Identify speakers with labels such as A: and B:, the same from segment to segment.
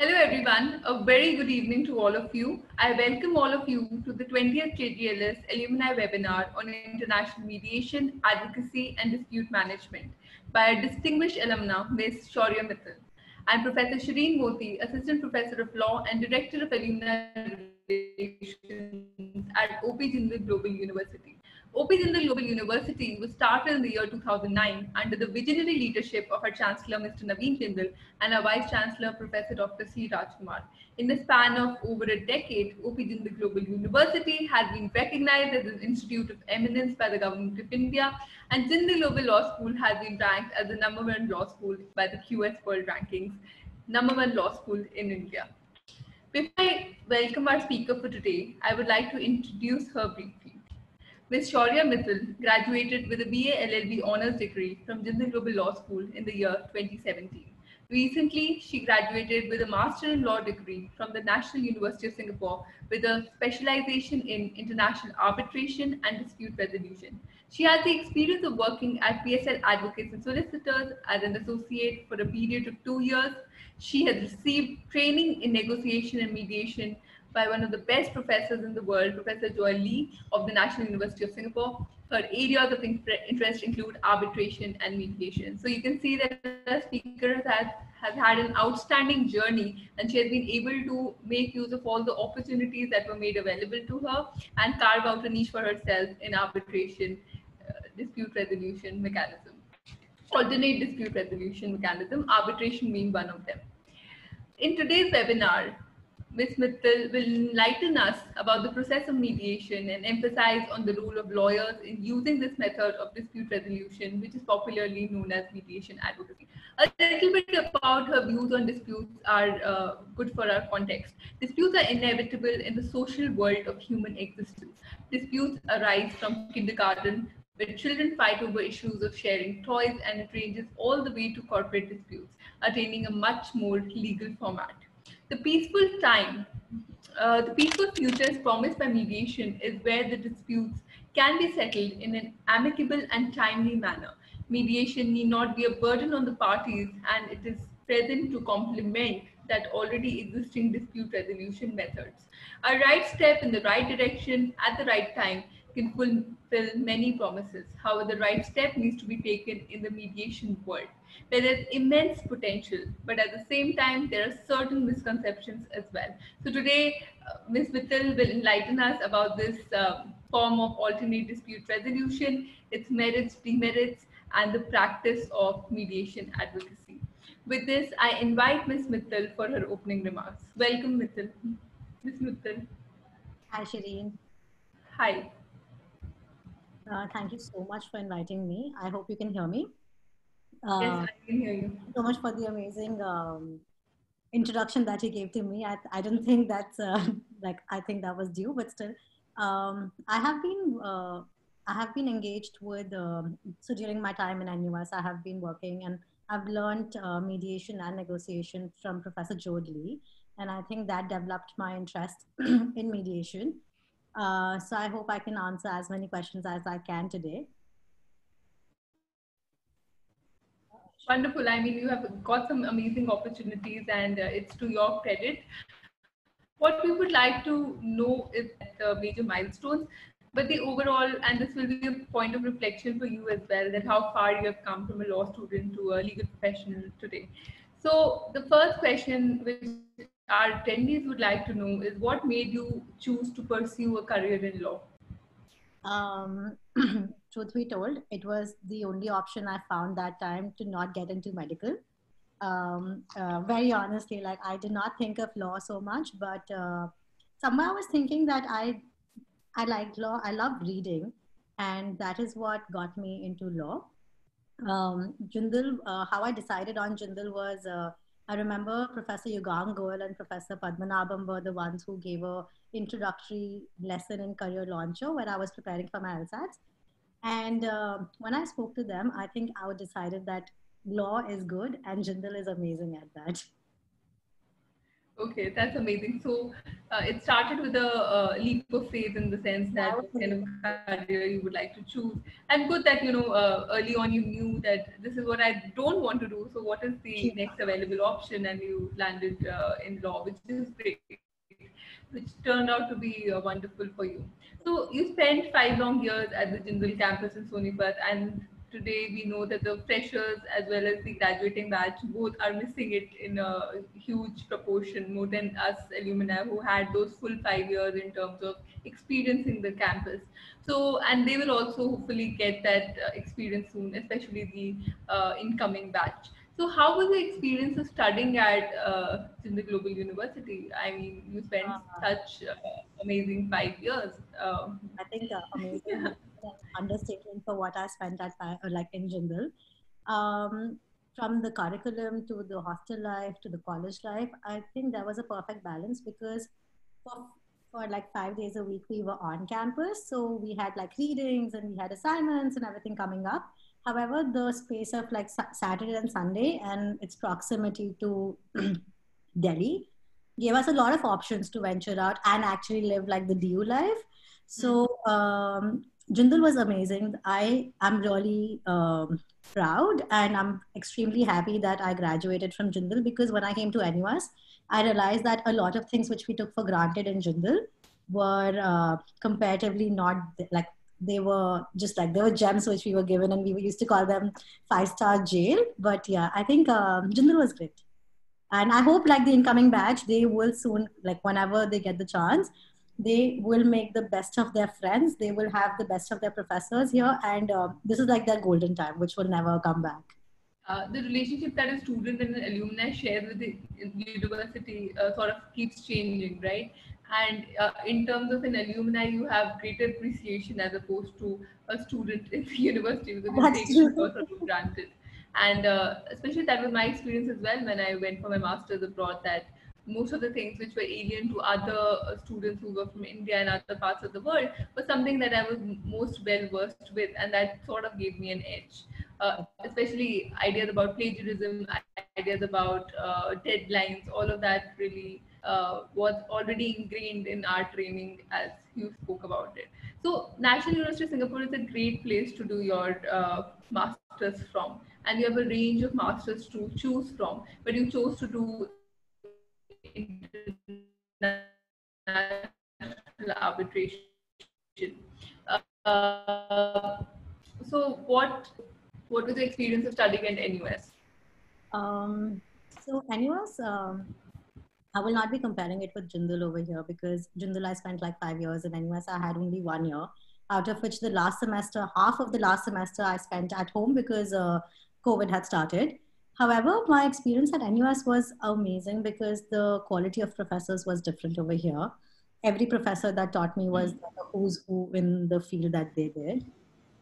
A: Hello everyone, a very good evening to all of you. I welcome all of you to the 20th JGLS Alumni Webinar on International Mediation, Advocacy and Dispute Management by a distinguished alumna, Ms. Shaurya Mittal. I'm Professor Shireen Moti, Assistant Professor of Law and Director of Alumni Relations at OP Jindal Global University. OP Jindal Global University was started in the year 2009 under the visionary leadership of our Chancellor Mr. Naveen Jindal and our Vice Chancellor Professor Dr. C. Rajkumar. In the span of over a decade, OP Jindal Global University has been recognized as an institute of eminence by the Government of India, and Jindal Global Law School has been ranked as the #1 law school by the QS World Rankings, #1 law school in India. Before I welcome our speaker for today, I would like to introduce her briefly. Ms. Shaurya Mittal graduated with a BA LLB honours degree from Jindal Global Law School in the year 2017. Recently, she graduated with a Master in Law degree from the National University of Singapore with a specialization in international arbitration and dispute resolution. She has the experience of working at PSL Advocates and Solicitors as an associate for a period of 2 years. She has received training in negotiation and mediation by one of the best professors in the world, Professor Joel Lee of the National University of Singapore. Her areas of interest include arbitration and mediation. So you can see that the speaker has had an outstanding journey, and she has been able to make use of all the opportunities that were made available to her and carve out a niche for herself in arbitration dispute resolution mechanism. Alternate dispute resolution mechanism, arbitration being one of them. In today's webinar, Ms. Mittal will enlighten us about the process of mediation and emphasize on the role of lawyers in using this method of dispute resolution, which is popularly known as mediation advocacy. A little bit about her views on disputes are good for our context. Disputes are inevitable in the social world of human existence. Disputes arise from kindergarten, where children fight over issues of sharing toys, and it ranges all the way to corporate disputes, attaining a much more legal format. The peaceful time, the peaceful futures promised by mediation is where the disputes can be settled in an amicable and timely manner. Mediation need not be a burden on the parties, and it is present to complement that already existing dispute resolution methods. A right step in the right direction at the right time can fulfill many promises. However, the right step needs to be taken in the mediation world, where there's immense potential, but at the same time, there are certain misconceptions as well. So today, Ms. Mittal will enlighten us about this form of alternate dispute resolution, its merits, demerits, and the practice of mediation advocacy. With this, I invite Ms. Mittal for her opening remarks. Welcome, Mittal. Ms. Mittal.
B: Hi, Shireen.
A: Hi.
B: Thank you so much for inviting me. I hope you can hear me.
A: Yes,
B: Thank
A: I can hear you.
B: you so much for the amazing introduction that you gave to me. I don't think that's I think that was due, but still, I have been engaged with so during my time in NUS, I have been working and I've learned mediation and negotiation from Professor Joe Lee, and I think that developed my interest in mediation. So I hope I can answer as many questions as I can today.
A: Wonderful. I mean, you have got some amazing opportunities, and it's to your credit. What we would like to know is the major milestones, but the overall, and this will be a point of reflection for you as well, that how far you have come from a law student to a legal professional today. So the first question which our attendees would like to know is what made you choose to pursue a career in law?
B: Um, truth be told, it was the only option I found that time to not get into medical. Very honestly, like I did not think of law so much, but somewhere I was thinking that I like law. I love reading, and that is what got me into law. Jindal, how I decided on Jindal was I remember Professor Yugang Goel and Professor Padmanabham were the ones who gave a introductory lesson in career launcher when I was preparing for my LSATs. And when I spoke to them, I think I decided that law is good and Jindal is amazing at that.
A: Okay, that's amazing. So it started with a leap of faith in the sense that
B: That was
A: what
B: the
A: kind of
B: reason.
A: career you would like to choose. And good that, early on you knew that this is what I don't want to do. So what is the
B: Yeah.
A: next available option? And you landed in law, which is great, which turned out to be wonderful for you. So you spent 5 long years at the Jindal campus in Sonipat, and today we know that the freshers as well as the graduating batch both are missing it in a huge proportion, more than us alumni who had those full 5 years in terms of experiencing the campus. So, and they will also hopefully get that experience soon, especially the incoming batch. So, how was the experience of studying at Jindal Global University? I mean, you spent such amazing 5 years.
B: I think amazing
A: Yeah.
B: would be an understatement for what I spent at like in Jindal. Um, from the curriculum to the hostel life to the college life, I think there was a perfect balance because for, for like 5 days a week we were on campus, so we had like readings and we had assignments and everything coming up. However, the space of like Saturday and Sunday and its proximity to Delhi gave us a lot of options to venture out and actually live like the DU life. So Jindal was amazing. I am really proud and I'm extremely happy that I graduated from Jindal because when I came to NUS, I realized that a lot of things which we took for granted in Jindal were comparatively not like they were just like they were gems which we were given and we used to call them 5-star jail. But yeah, I think Jindal was great. And I hope like the incoming batch, they will soon, like whenever they get the chance, they will make the best of their friends. They will have the best of their professors here. And this is like their golden time, which will never come back.
A: The relationship that a student and an alumni share with the university sort of keeps changing, right? And in terms of an alumni, you have greater appreciation as opposed to a student in the university because you
B: That's
A: take it
B: true.
A: for sort of granted. And especially that was my experience as well when I went for my master's abroad. That most of the things which were alien to other students who were from India and other parts of the world was something that I was most well versed with, and that sort of gave me an edge. Especially ideas about plagiarism, ideas about deadlines, all of that really was already ingrained in our training as you spoke about it. So, National University of Singapore is a great place to do your masters from, and you have a range of masters to choose from. But you chose to do international arbitration. So, what was the experience of studying at NUS?
B: So anyways, I will not be comparing it with Jindal over here because Jindal I spent like 5 years and NUS I had only 1 year, out of which the last semester, half of the last semester I spent at home because COVID had started. However, my experience at NUS was amazing because the quality of professors was different over here. Every professor that taught me was like a who's who in the field that they did.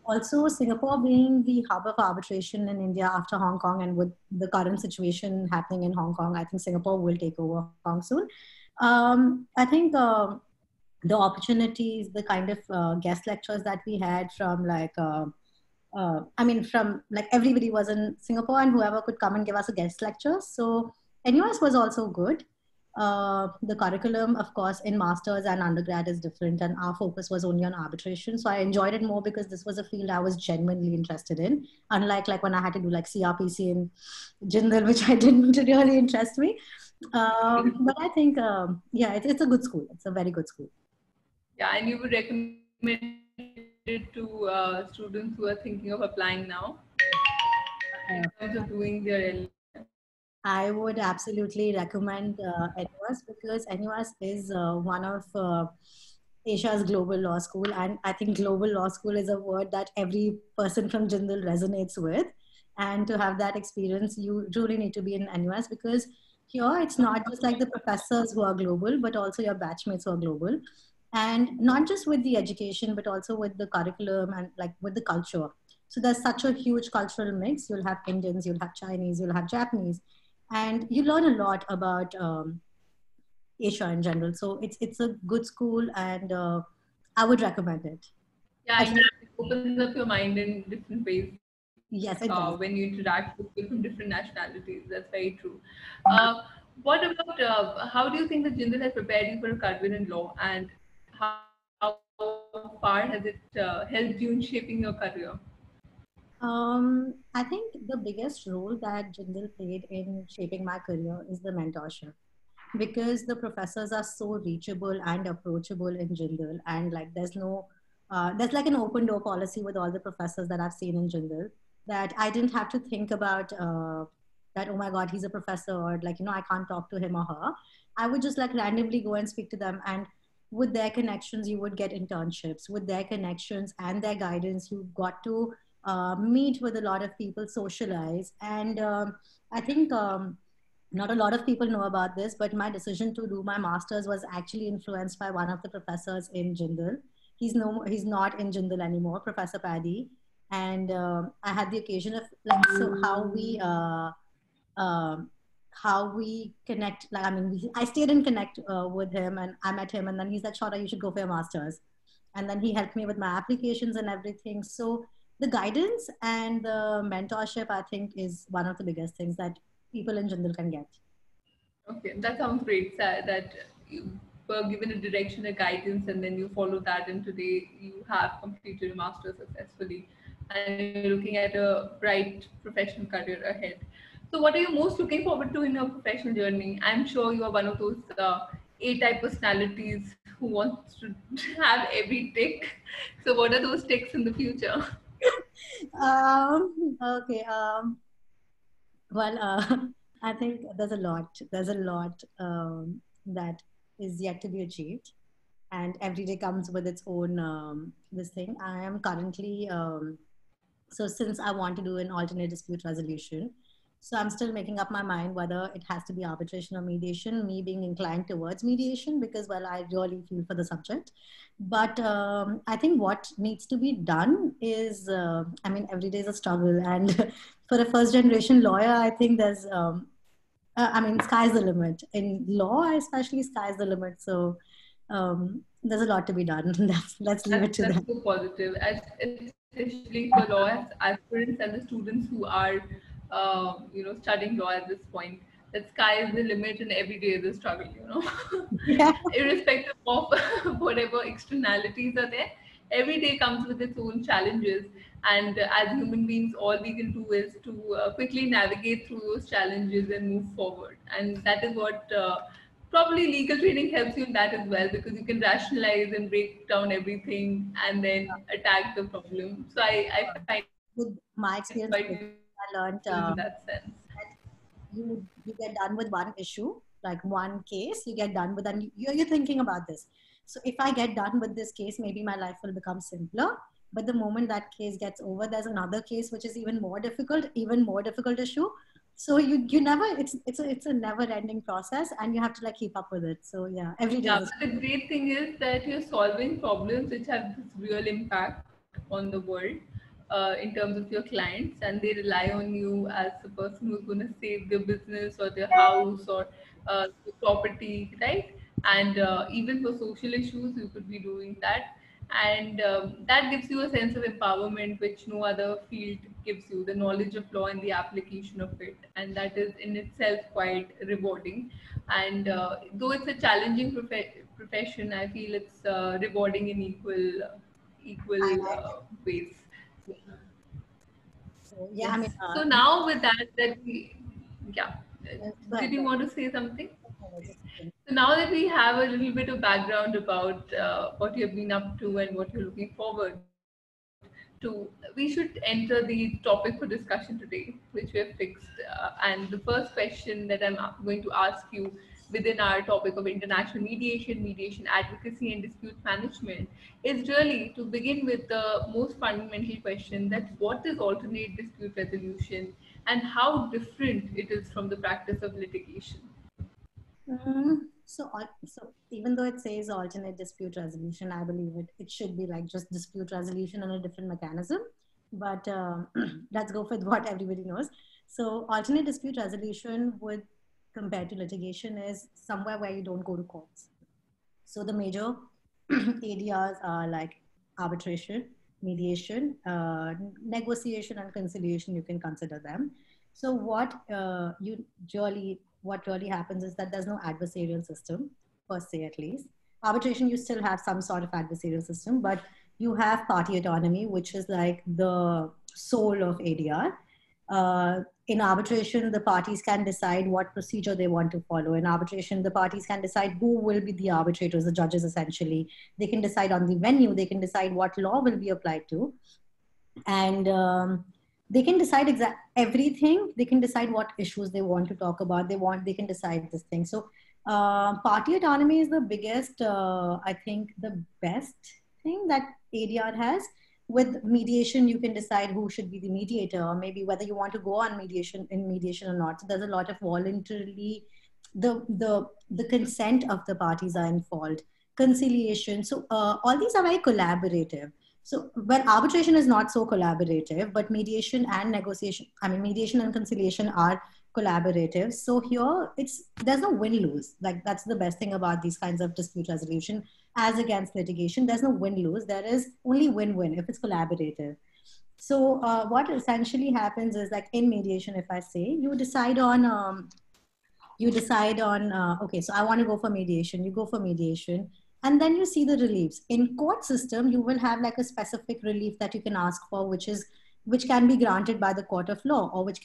B: Also, Singapore being the hub of arbitration in India after Hong Kong, and with the current situation happening in Hong Kong, I think Singapore will take over Hong Kong soon. I think the opportunities, the kind of guest lectures that we had from I mean, from like everybody was in Singapore and whoever could come and give us a guest lecture. So NUS was also good. The curriculum, of course, in masters and undergrad is different, and our focus was only on arbitration. So I enjoyed it more because this was a field I was genuinely interested in. Unlike like when I had to do like CRPC in Jindal, which I didn't really interest me. But I think, yeah, it's a good school. It's a very good school.
A: Yeah, and you would recommend it to students who are thinking of applying now in terms of doing their LLM.
B: I would absolutely recommend NUS because NUS is one of Asia's global law school, and I think global law school is a word that every person from Jindal resonates with. And to have that experience, you truly need to be in NUS because here it's not just like the professors who are global, but also your batchmates who are global, and not just with the education, but also with the curriculum and like with the culture. So there's such a huge cultural mix. You'll have Indians, you'll have Chinese, you'll have Japanese, and you learn a lot about Asia in general. So it's a good school, and I would recommend it.
A: Yeah,
B: At
A: it
B: least,
A: opens up your mind in different ways
B: yes, it
A: when
B: does.
A: you interact with people from different nationalities. That's very true. Uh, What about how do you think that Jindal has prepared you for a career in law, and how far has it helped you in shaping your career?
B: I think the biggest role that Jindal played in shaping my career is the mentorship, because the professors are so reachable and approachable in Jindal, and like there's like an open door policy with all the professors that I've seen in Jindal, that I didn't have to think about that, oh my god, he's a professor, or like, I can't talk to him or her. I would just like randomly go and speak to them, and with their connections you would get internships. With their connections and their guidance you got to meet with a lot of people, socialize. And I think not a lot of people know about this, but my decision to do my master's was actually influenced by one of the professors in Jindal. He's not in Jindal anymore, Professor Paddy. And I had the occasion of like, so um, how we connect. Like, I mean, I stayed in connect with him, and I met him, and then he's like, Shota, you should go for your master's. And then he helped me with my applications and everything. So the guidance and the mentorship, I think, is one of the biggest things that people in Jindal can get.
A: Okay, that sounds great. That you were given a direction, a guidance, and then you follow that, and today you have completed a master successfully, and you're looking at a bright professional career ahead. So, what are you most looking forward to in your professional journey? I'm sure you are one of those A-type personalities who wants to have every tick. So, what are those ticks in the future?
B: Okay. Well, I think there's a lot. There's a lot that is yet to be achieved, and every day comes with its own this thing. I am currently so since I want to do an alternate dispute resolution, so I'm still making up my mind whether it has to be arbitration or mediation. Me being inclined towards mediation because, well, I really feel for the subject. But I think what needs to be done is, I mean, every day is a struggle, and for a first generation lawyer, I think I mean, sky's the limit. In law, especially, sky's the limit. So there's a lot to be done. Let's leave it to
A: That's
B: that.
A: so positive, especially for law aspirants and the students who are, studying law at this point. That sky is the limit, and every day is a struggle.
B: Yeah.
A: Irrespective of whatever externalities are there, every day comes with its own challenges. And as human beings, all we can do is to quickly navigate through those challenges and move forward. And that is what probably legal training helps you in that as well, because you can rationalize and break down everything and then attack the problem. So I find it
B: With
A: quite
B: my
A: useful in
B: experience,
A: that sense.
B: I learned that you get done with one issue, like one case, you get done with, and you're thinking about this. So if I get done with this case, maybe my life will become simpler. But the moment that case gets over, there's another case which is even more difficult issue. So you never, it's a never ending process, and you have to like keep up with it. So yeah, every day
A: Yeah,
B: is a
A: but the great thing is that you're solving problems which have this real impact on the world in terms of your clients, and they rely on you as the person who's going to save their business or their house or the property, right? And even for social issues, you could be doing that. And that gives you a sense of empowerment, which no other field gives you, the knowledge of law and the application of it. And that is in itself quite rewarding. And though it's a challenging profession, I feel it's rewarding in equal
B: highlight.
A: ways.
B: So yeah, I
A: Yes.
B: mean,
A: So now with that we, yeah.
B: go
A: Did
B: ahead,
A: you
B: go
A: want to say something?
B: ahead. Just
A: So now that we have a little bit of background about what you have been up to and what you're looking forward to, we should enter the topic for discussion today, which we have fixed. And the first question that I'm going to ask you within our topic of international mediation, mediation advocacy, and dispute management is really to begin with the most fundamental question, that what is alternate dispute resolution and how different it is from the practice of litigation.
B: So even though it says alternate dispute resolution, I believe it should be like just dispute resolution on a different mechanism. But let's go with what everybody knows. So alternate dispute resolution would, compared to litigation, is somewhere where you don't go to courts. So the major areas are like arbitration, mediation, negotiation, and conciliation. You can consider them. So what you really what really happens is that there's no adversarial system per se, at least. Arbitration, you still have some sort of adversarial system, but you have party autonomy, which is like the soul of ADR. In arbitration, the parties can decide what procedure they want to follow. In arbitration, the parties can decide who will be the arbitrators, the judges essentially. They can decide on the venue, they can decide what law will be applied to. And they can decide everything. They can decide what issues they want to talk about. They can decide this thing. So party autonomy is the biggest, I think the best thing that ADR has. With mediation, you can decide who should be the mediator, or maybe whether you want to go on mediation or not. So there's a lot of voluntarily, the consent of the parties are involved. Conciliation. So all these are very collaborative. So when arbitration is not so collaborative, but mediation and negotiation, mediation and conciliation are collaborative. So here there's no win-lose. Like that's the best thing about these kinds of dispute resolution as against litigation. There's no win-lose. There is only win-win if it's collaborative. So what essentially happens is, like in mediation, if I say you decide on, okay, so I want to go for mediation. You go for mediation. And then you see the reliefs. In court system, you will have like a specific relief that you can ask for, which can be granted by the court of law, or which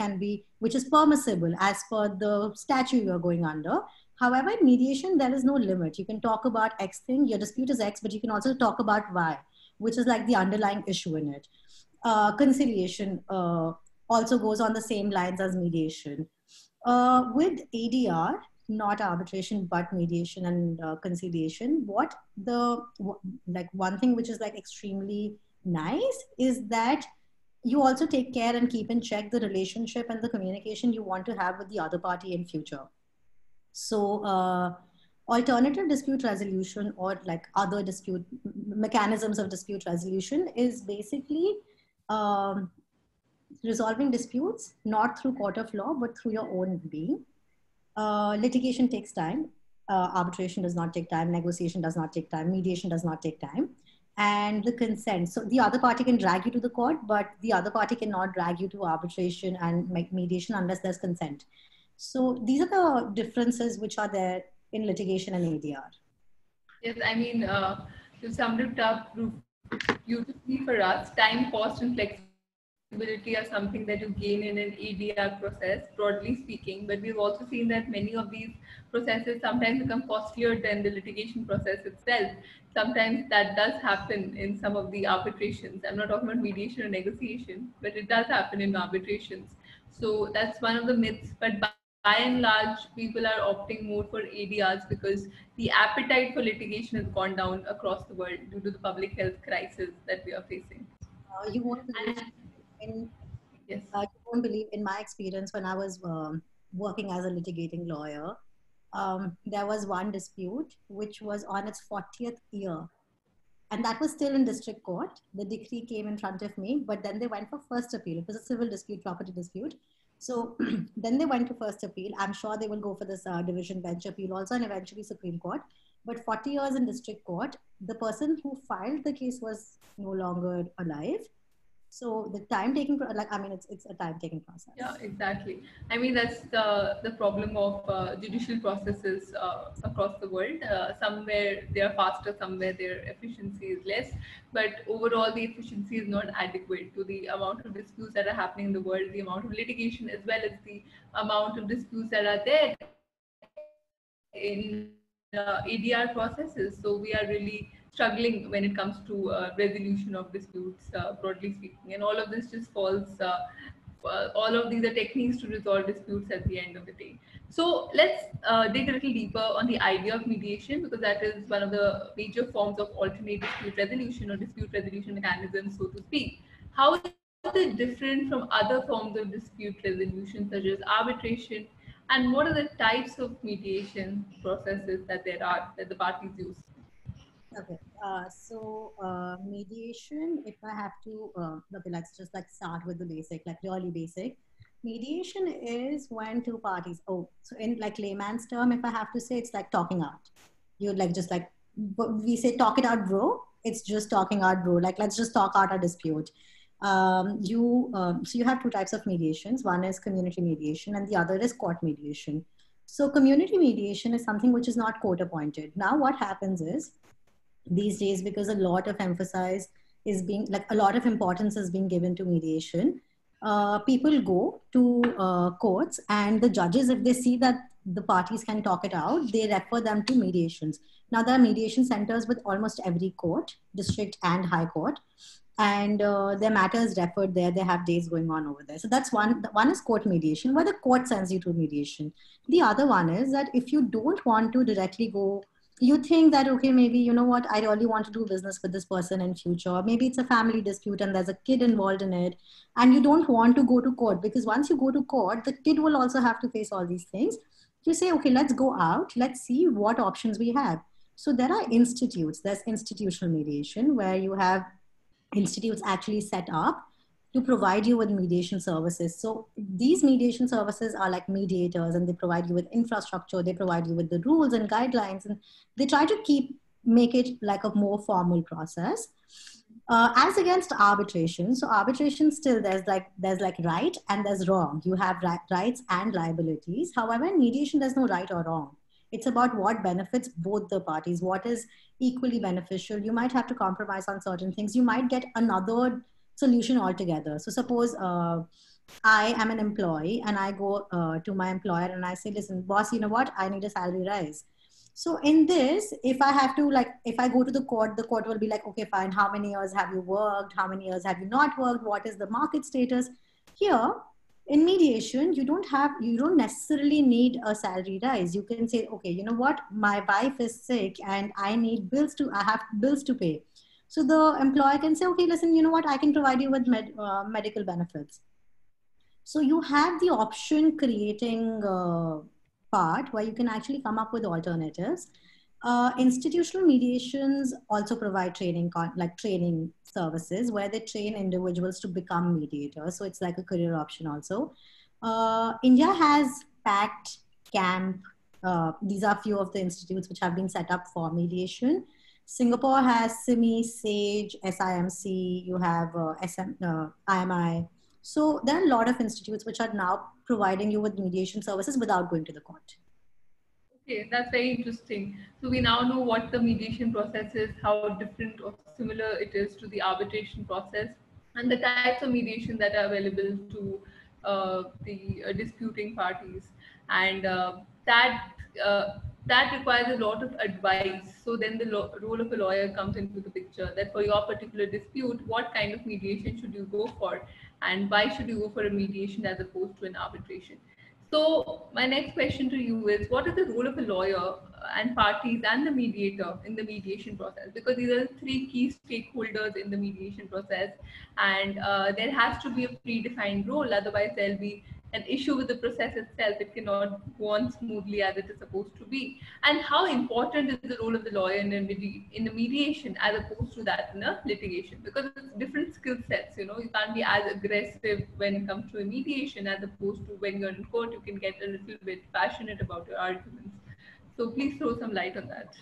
B: is permissible as per the statute you're going under. However, in mediation, there is no limit. You can talk about X thing, your dispute is X, but you can also talk about Y, which is like the underlying issue in it. Conciliation also goes on the same lines as mediation. With ADR, not arbitration, but mediation and conciliation, one thing which is like extremely nice is that you also take care and keep in check the relationship and the communication you want to have with the other party in future. So alternative dispute resolution, or like other dispute mechanisms of dispute resolution, is basically resolving disputes not through court of law, but through your own being. Litigation takes time. Arbitration does not take time. Negotiation does not take time. Mediation does not take time. And the consent. So the other party can drag you to the court, but the other party cannot drag you to arbitration and mediation unless there's consent. So these are the differences which are there in litigation and ADR.
A: Yes, I mean, to sum it up beautifully for us, time, cost, and flexibility are something that you gain in an ADR process, broadly speaking. But we've also seen that many of these processes sometimes become costlier than the litigation process itself. Sometimes that does happen in some of the arbitrations. I'm not talking about mediation or negotiation, but it does happen in arbitrations. So that's one of the myths. But by and large, people are opting more for ADRs because the appetite for litigation has gone down across the world due to the public health crisis that we are facing.
B: You won't believe in my experience when I was working as a litigating lawyer. There was one dispute which was on its 40th year, and that was still in district court. The decree came in front of me, but then they went for first appeal. It was a civil dispute, property dispute. So then they went to first appeal. I'm sure they will go for this division bench appeal also, and eventually Supreme Court. But 40 years in district court, the person who filed the case was no longer alive. So the time taking, it's a time taking process.
A: Yeah, exactly. I mean, that's the problem of judicial processes across the world. Somewhere they are faster, somewhere their efficiency is less. But overall, the efficiency is not adequate to the amount of disputes that are happening in the world, the amount of litigation, as well as the amount of disputes that are there in ADR processes. So we are really struggling when it comes to resolution of disputes, broadly speaking. And all of this just falls, all of these are techniques to resolve disputes at the end of the day. So let's dig a little deeper on the idea of mediation, because that is one of the major forms of alternate dispute resolution or dispute resolution mechanisms, so to speak. How is it different from other forms of dispute resolution, such as arbitration? And what are the types of mediation processes that there are that the parties use?
B: Okay, mediation, if I have to, let's just like start with the basic, like really basic. Mediation is when two parties, so in like layman's term, if I have to say, it's like talking out. You we say talk it out, bro. It's just talking out, bro. Like, let's just talk out our dispute. So you have two types of mediations. One is community mediation and the other is court mediation. So community mediation is something which is not court appointed. Now what happens is, these days, because a lot of emphasis is being, like a lot of importance is being given to mediation, people go to courts, and the judges, if they see that the parties can talk it out, they refer them to mediations. Now there are mediation centers with almost every court, district and high court, and their matter is referred there. They have days going on over there. So that's one. One is court mediation, where the court sends you to mediation. The other one is that if you don't want to directly go, you think that, okay, maybe, you know what, I really want to do business with this person in future. Maybe it's a family dispute and there's a kid involved in it, and you don't want to go to court, because once you go to court, the kid will also have to face all these things. You say, okay, let's go out. Let's see what options we have. So there are institutes. There's institutional mediation, where you have institutes actually set up to provide you with mediation services. So these mediation services are like mediators, and they provide you with infrastructure, they provide you with the rules and guidelines, and they try to make it like a more formal process. As against arbitration. So arbitration, still there's like right and there's wrong. You have rights and liabilities. However, in mediation, there's no right or wrong. It's about what benefits both the parties, what is equally beneficial. You might have to compromise on certain things. You might get another solution altogether. So suppose I am an employee, and I go to my employer and I say, listen, boss, you know what? I need a salary rise. So in this, if I have to, like, if I go to the court will be like, okay, fine. How many years have you worked? How many years have you not worked? What is the market status? Here, in mediation, you don't necessarily need a salary rise. You can say, okay, you know what? My wife is sick and I have bills to pay. So the employer can say, okay, listen, you know what? I can provide you with medical benefits. So you have the option creating part where you can actually come up with alternatives. Institutional mediations also provide training services, where they train individuals to become mediators. So it's like a career option also. India has PACT, CAMP. These are a few of the institutes which have been set up for mediation. Singapore has SIMI, SAGE, SIMC, you have IMI. So there are a lot of institutes which are now providing you with mediation services without going to the court.
A: Okay, that's very interesting. So we now know what the mediation process is, how different or similar it is to the arbitration process, and the types of mediation that are available to the disputing parties. And that requires a lot of advice. So then the role of a lawyer comes into the picture, that for your particular dispute, what kind of mediation should you go for, and why should you go for a mediation as opposed to an arbitration? So my next question to you is, what is the role of a lawyer and parties and the mediator in the mediation process? Because these are the three key stakeholders in the mediation process, and there has to be a predefined role. Otherwise, there'll be an issue with the process itself. It cannot go on smoothly as it is supposed to be. And how important is the role of the lawyer in the mediation as opposed to that in a litigation? Because it's different skill sets. You can't be as aggressive when it comes to a mediation as opposed to when you're in court. You can get a little bit passionate about your arguments. So please throw some light on that.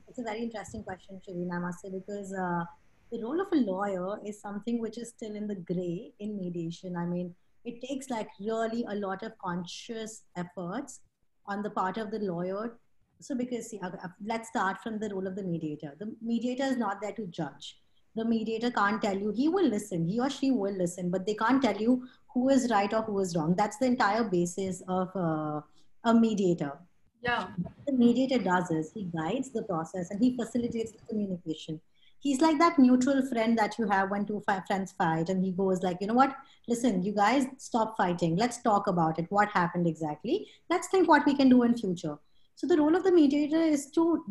B: It's a very interesting question, Shireen, I must say, because the role of a lawyer is something which is still in the gray in mediation. I mean, it takes like really a lot of conscious efforts on the part of the lawyer. So because let's start from the role of the mediator. The mediator is not there to judge. The mediator can't tell you. He will listen, he or she will listen, but they can't tell you who is right or who is wrong. That's the entire basis of a mediator.
A: Yeah.
B: What the mediator does is he guides the process and he facilitates the communication. He's like that neutral friend that you have when two friends fight, and he goes like, you know what, listen, you guys stop fighting. Let's talk about it. What happened exactly? Let's think what we can do in future. So the role of the mediator is to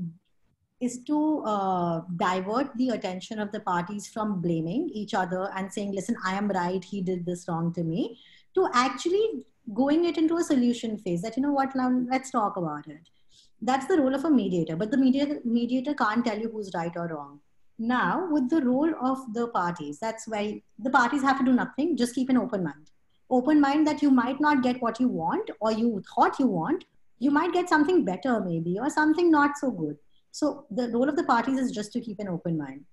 B: divert the attention of the parties from blaming each other and saying, listen, I am right, he did this wrong to me, to actually going it into a solution phase that, you know what, now let's talk about it. That's the role of a mediator, but the mediator can't tell you who's right or wrong. Now, with the role of the parties, that's why the parties have to do nothing, just keep an open mind. Open mind that you might not get what you want or you thought you want. You might get something better maybe, or something not so good. So the role of the parties is just to keep an open mind.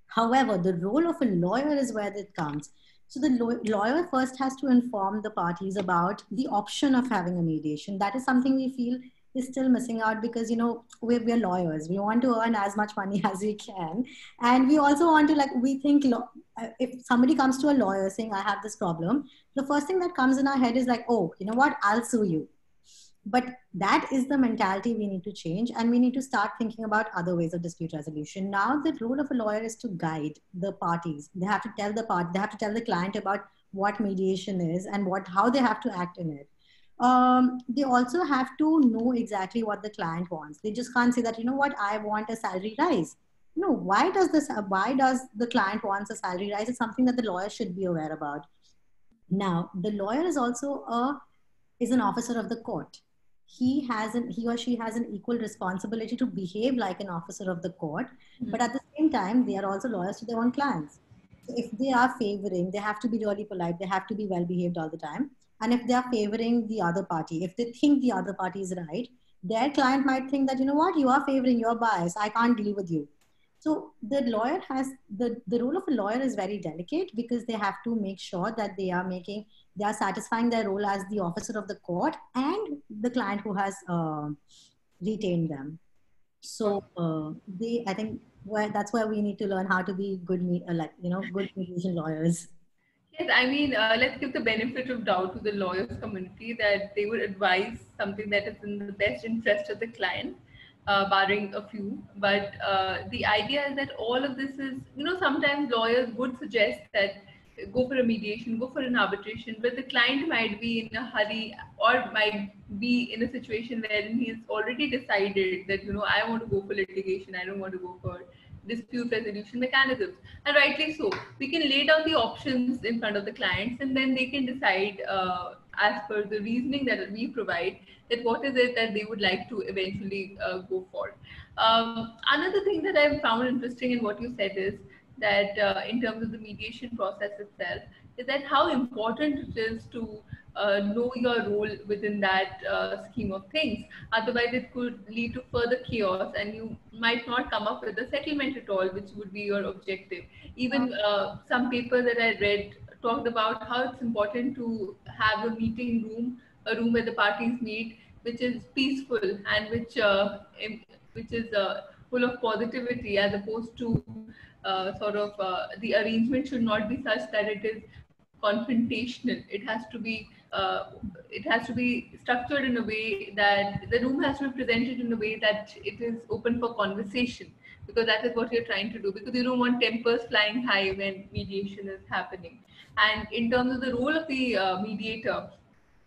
B: However, the role of a lawyer is where it comes. So the lawyer first has to inform the parties about the option of having a mediation. That is something we feel is still missing out because, you know, we're lawyers. We want to earn as much money as we can. And we also want to, like, we think if somebody comes to a lawyer saying, I have this problem, the first thing that comes in our head is like, oh, you know what, I'll sue you. But that is the mentality we need to change, and we need to start thinking about other ways of dispute resolution. Now the role of a lawyer is to guide the parties. They have to tell they have to tell the client about what mediation is and how they have to act in it. They also have to know exactly what the client wants. They just can't say that, you know what, I want a salary rise. No, why does the client wants a salary rise? It's something that the lawyer should be aware about. Now the lawyer is also an officer of the court. He or she has an equal responsibility to behave like an officer of the court, but at the same time they are also lawyers to their own clients. So if they are favoring, they have to be really polite, they have to be well behaved all the time. And if they are favoring the other party, if they think the other party is right, their client might think that, you know what, you are favoring, you're biased, I can't deal with you. So the lawyer has the role of a lawyer is very delicate because they have to make sure that they are satisfying their role as the officer of the court and the client who has retained them. So I think that's where we need to learn how to be good mediation lawyers.
A: Yes, I mean, let's give the benefit of doubt to the lawyers community that they would advise something that is in the best interest of the client, barring a few. But the idea is that all of this is, you know, sometimes lawyers would suggest that go for a mediation, go for an arbitration, but the client might be in a hurry or might be in a situation wherein he's already decided that, you know, I want to go for litigation, I don't want to go for dispute resolution mechanisms. And rightly so. We can lay down the options in front of the clients and then they can decide as per the reasoning that we provide that what is it that they would like to eventually go for. Another thing that I've found interesting in what you said is that in terms of the mediation process itself, is that how important it is to know your role within that scheme of things. Otherwise, it could lead to further chaos, and you might not come up with a settlement at all, which would be your objective. Even some papers that I read talked about how it's important to have a meeting room, a room where the parties meet, which is peaceful and which is full of positivity, as opposed to the arrangement should not be such that it is confrontational. It has to be structured in a way that the room has to be presented in a way that it is open for conversation, because that is what you're trying to do, because you don't want tempers flying high when mediation is happening. And in terms of the role of the mediator,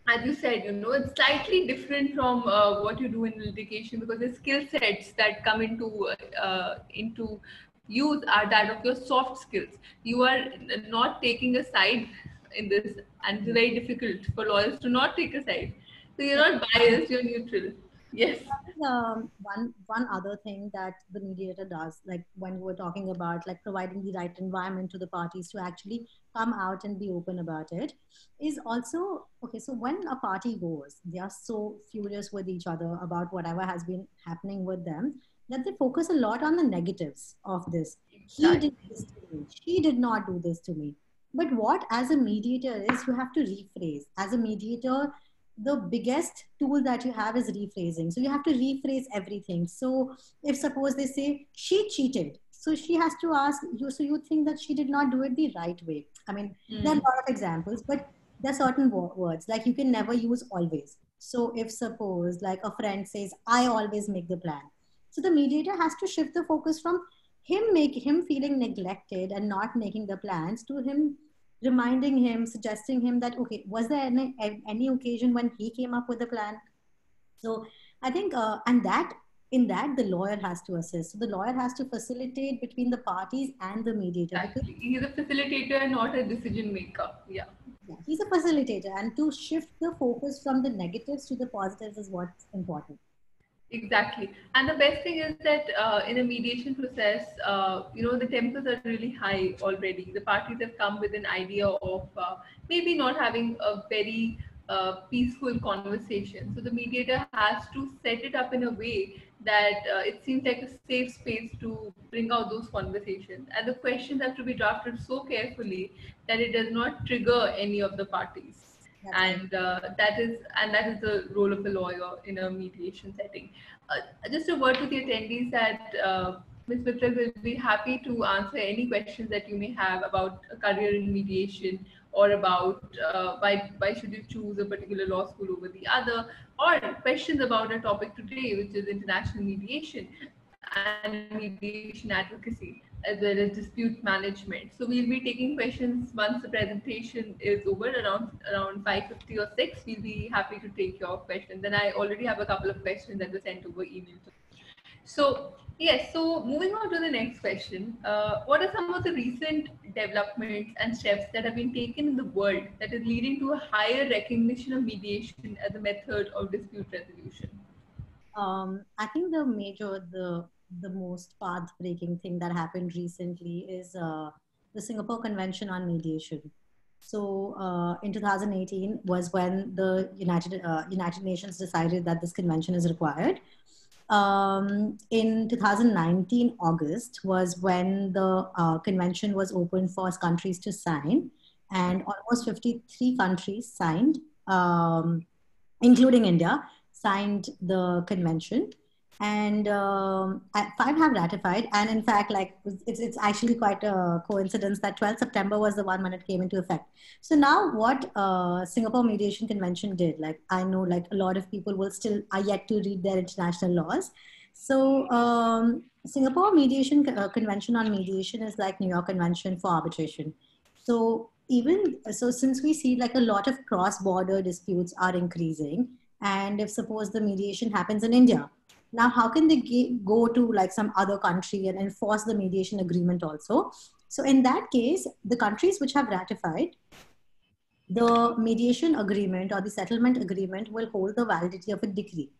A: as you said, you know, it's slightly different from what you do in litigation, because the skill sets that come into use are that of your soft skills. You are not taking a side in this, and it's very difficult for lawyers to not take a side. So you're not biased, you're neutral. Yes.
B: One other thing that the mediator does, like when we're talking about like providing the right environment to the parties to actually come out and be open about it, is also okay. So when a party goes, they are so furious with each other about whatever has been happening with them that they focus a lot on the negatives of this. He did this to me. She did not do this to me. But what, as a mediator, is you have to rephrase. As a mediator, the biggest tool that you have is rephrasing. So you have to rephrase everything. So if suppose they say she cheated, so she has to ask you, so you think that she did not do it the right way. I mean, there are a lot of examples, but there are certain words like you can never use always. So if suppose like a friend says, I always make the plan. So the mediator has to shift the focus from him feeling neglected and not making the plans to him reminding him, suggesting him that, okay, was there any occasion when he came up with a plan? So I think, and that in that the lawyer has to assist. So the lawyer has to facilitate between the parties and the mediator.
A: Exactly. He's a facilitator, not a decision maker. Yeah.
B: He's a facilitator, and to shift the focus from the negatives to the positives is what's important.
A: Exactly. And the best thing is that in a mediation process, you know, the tempers are really high already. The parties have come with an idea of maybe not having a very peaceful conversation. So the mediator has to set it up in a way that it seems like a safe space to bring out those conversations, and the questions have to be drafted so carefully that it does not trigger any of the parties.
B: That's right.
A: And that is the role of a lawyer in a mediation setting. Just a word to the attendees that Ms. Mittal will be happy to answer any questions that you may have about a career in mediation, or about why should you choose a particular law school over the other, or questions about our topic today, which is international mediation and mediation advocacy, as well as dispute management. So we'll be taking questions once the presentation is over, around 5:50 or 6. We'll be happy to take your questions. And I already have a couple of questions that were sent over email. So yes, so moving on to the next question, what are some of the recent developments and steps that have been taken in the world that is leading to a higher recognition of mediation as a method of dispute resolution?
B: I think the most path-breaking thing that happened recently is the Singapore Convention on Mediation. So in 2018 was when the United Nations decided that this convention is required. In 2019 August was when the convention was open for countries to sign, and almost 53 countries signed, including India, signed the convention, and five have ratified. And in fact, like it's actually quite a coincidence that 12th September was the one when it came into effect. So now what Singapore Mediation Convention did, like I know like a lot of people will still are yet to read their international laws. So Singapore Mediation Convention on Mediation is like New York Convention for arbitration. So even so, since we see like a lot of cross-border disputes are increasing, and if suppose the mediation happens in India, now how can they go to like some other country and enforce the mediation agreement also? So in that case, the countries which have ratified the mediation agreement or the settlement agreement will hold the validity of a decree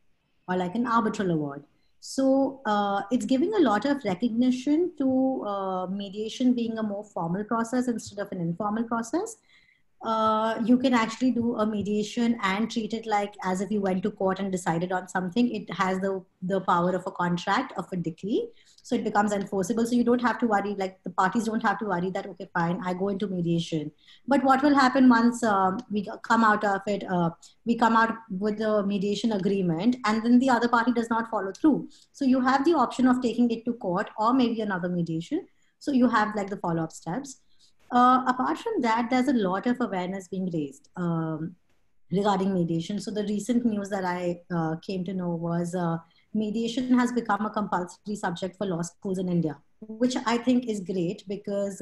B: or like an arbitral award. So it's giving a lot of recognition to mediation being a more formal process instead of an informal process. You can actually do a mediation and treat it like as if you went to court and decided on something. It has the power of a contract, of a decree. So it becomes enforceable. So you don't have to worry, like the parties don't have to worry that, okay, fine, I go into mediation. But what will happen once we come out of it, we come out with the mediation agreement and then the other party does not follow through. So you have the option of taking it to court or maybe another mediation. So you have like the follow-up steps. Apart from that, there's a lot of awareness being raised regarding mediation. So the recent news that I came to know was mediation has become a compulsory subject for law schools in India, which I think is great because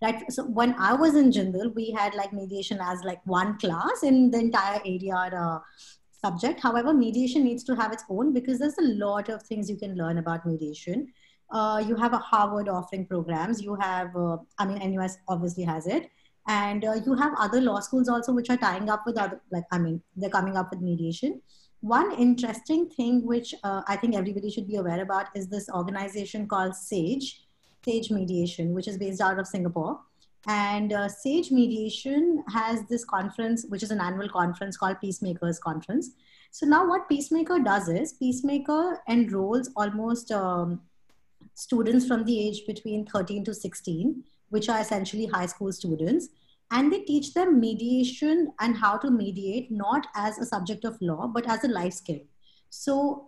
B: right. So when I was in Jindal, we had like mediation as like one class in the entire area subject. However, mediation needs to have its own because there's a lot of things you can learn about mediation. You have a Harvard offering programs. You have, I mean, NUS obviously has it. And you have other law schools also, which are tying up with other, like, I mean, they're coming up with mediation. One interesting thing, which I think everybody should be aware about is this organization called SAGE Mediation, which is based out of Singapore. And SAGE Mediation has this conference, which is an annual conference called Peacemakers Conference. So now what Peacemaker does is Peacemaker enrolls almost students from the age between 13 to 16, which are essentially high school students. And they teach them mediation and how to mediate, not as a subject of law, but as a life skill. So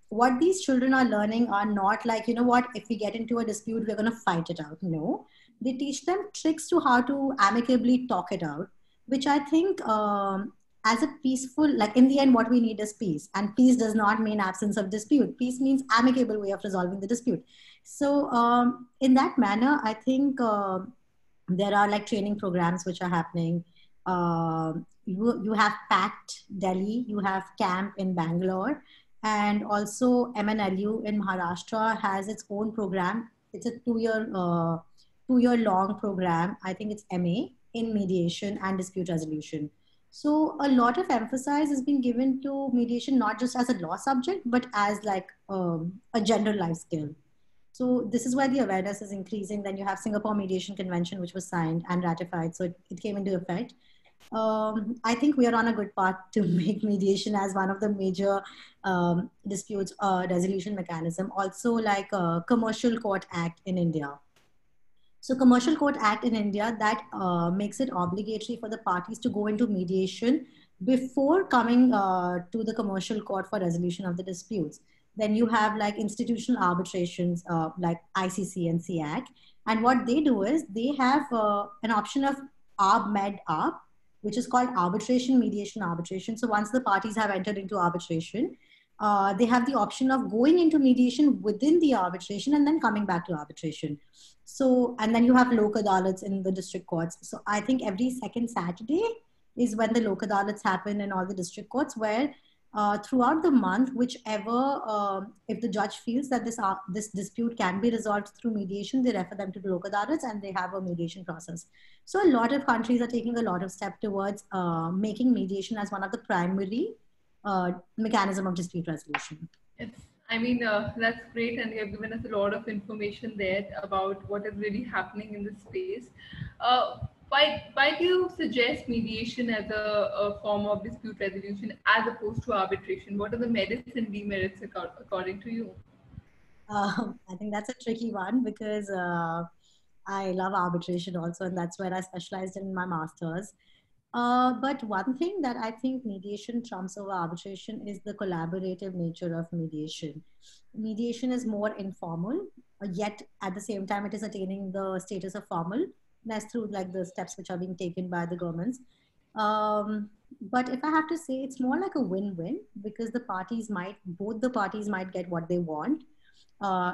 B: what these children are learning are not like, you know what, if we get into a dispute, we're going to fight it out. No, they teach them tricks to how to amicably talk it out, which I think as a peaceful, like in the end, what we need is peace. And peace does not mean absence of dispute. Peace means amicable way of resolving the dispute. So in that manner, I think there are like training programs which are happening. You have PACT Delhi, you have CAMP in Bangalore, and also MNLU in Maharashtra has its own program. It's a two-year long program. I think it's MA in mediation and dispute resolution. So a lot of emphasis is being given to mediation, not just as a law subject, but as like a general life skill. So this is where the awareness is increasing. Then you have Singapore Mediation Convention, which was signed and ratified. So it came into effect. I think we are on a good path to make mediation as one of the major disputes resolution mechanism. Also, like Commercial Court Act in India. So Commercial Court Act in India that makes it obligatory for the parties to go into mediation before coming to the commercial court for resolution of the disputes. Then you have like institutional arbitrations like ICC and SIAC. And what they do is they have an option of ARB Med ARB, which is called arbitration, mediation, arbitration. So once the parties have entered into arbitration, they have the option of going into mediation within the arbitration and then coming back to arbitration. So, and then you have lok adalats in the district courts. So I think every second Saturday is when the lok adalats happen in all the district courts, where throughout the month, whichever, if the judge feels that this dispute can be resolved through mediation, they refer them to the lok adalats and they have a mediation process. So a lot of countries are taking a lot of steps towards making mediation as one of the primary mechanism of dispute resolution.
A: I mean, that's great, and you have given us a lot of information there about what is really happening in this space. Why do you suggest mediation as a form of dispute resolution as opposed to arbitration? What are the merits and demerits according to you?
B: I think that's a tricky one because I love arbitration also, and that's where I specialized in my master's. But one thing that I think mediation trumps over arbitration is the collaborative nature of mediation. Mediation is more informal, yet at the same time, it is attaining the status of formalness through like the steps which are being taken by the governments. But if I have to say, it's more like a win-win because both the parties might get what they want.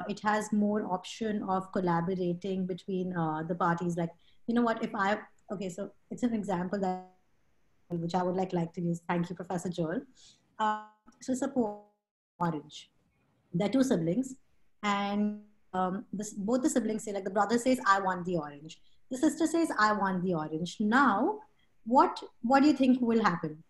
B: It has more option of collaborating between the parties. Like, you know what, okay, so it's an example that which I would like to use. Thank you, Professor Joel. So suppose orange. There are two siblings, and both the siblings say, like the brother says, I want the orange. The sister says, I want the orange. Now, what do you think will happen?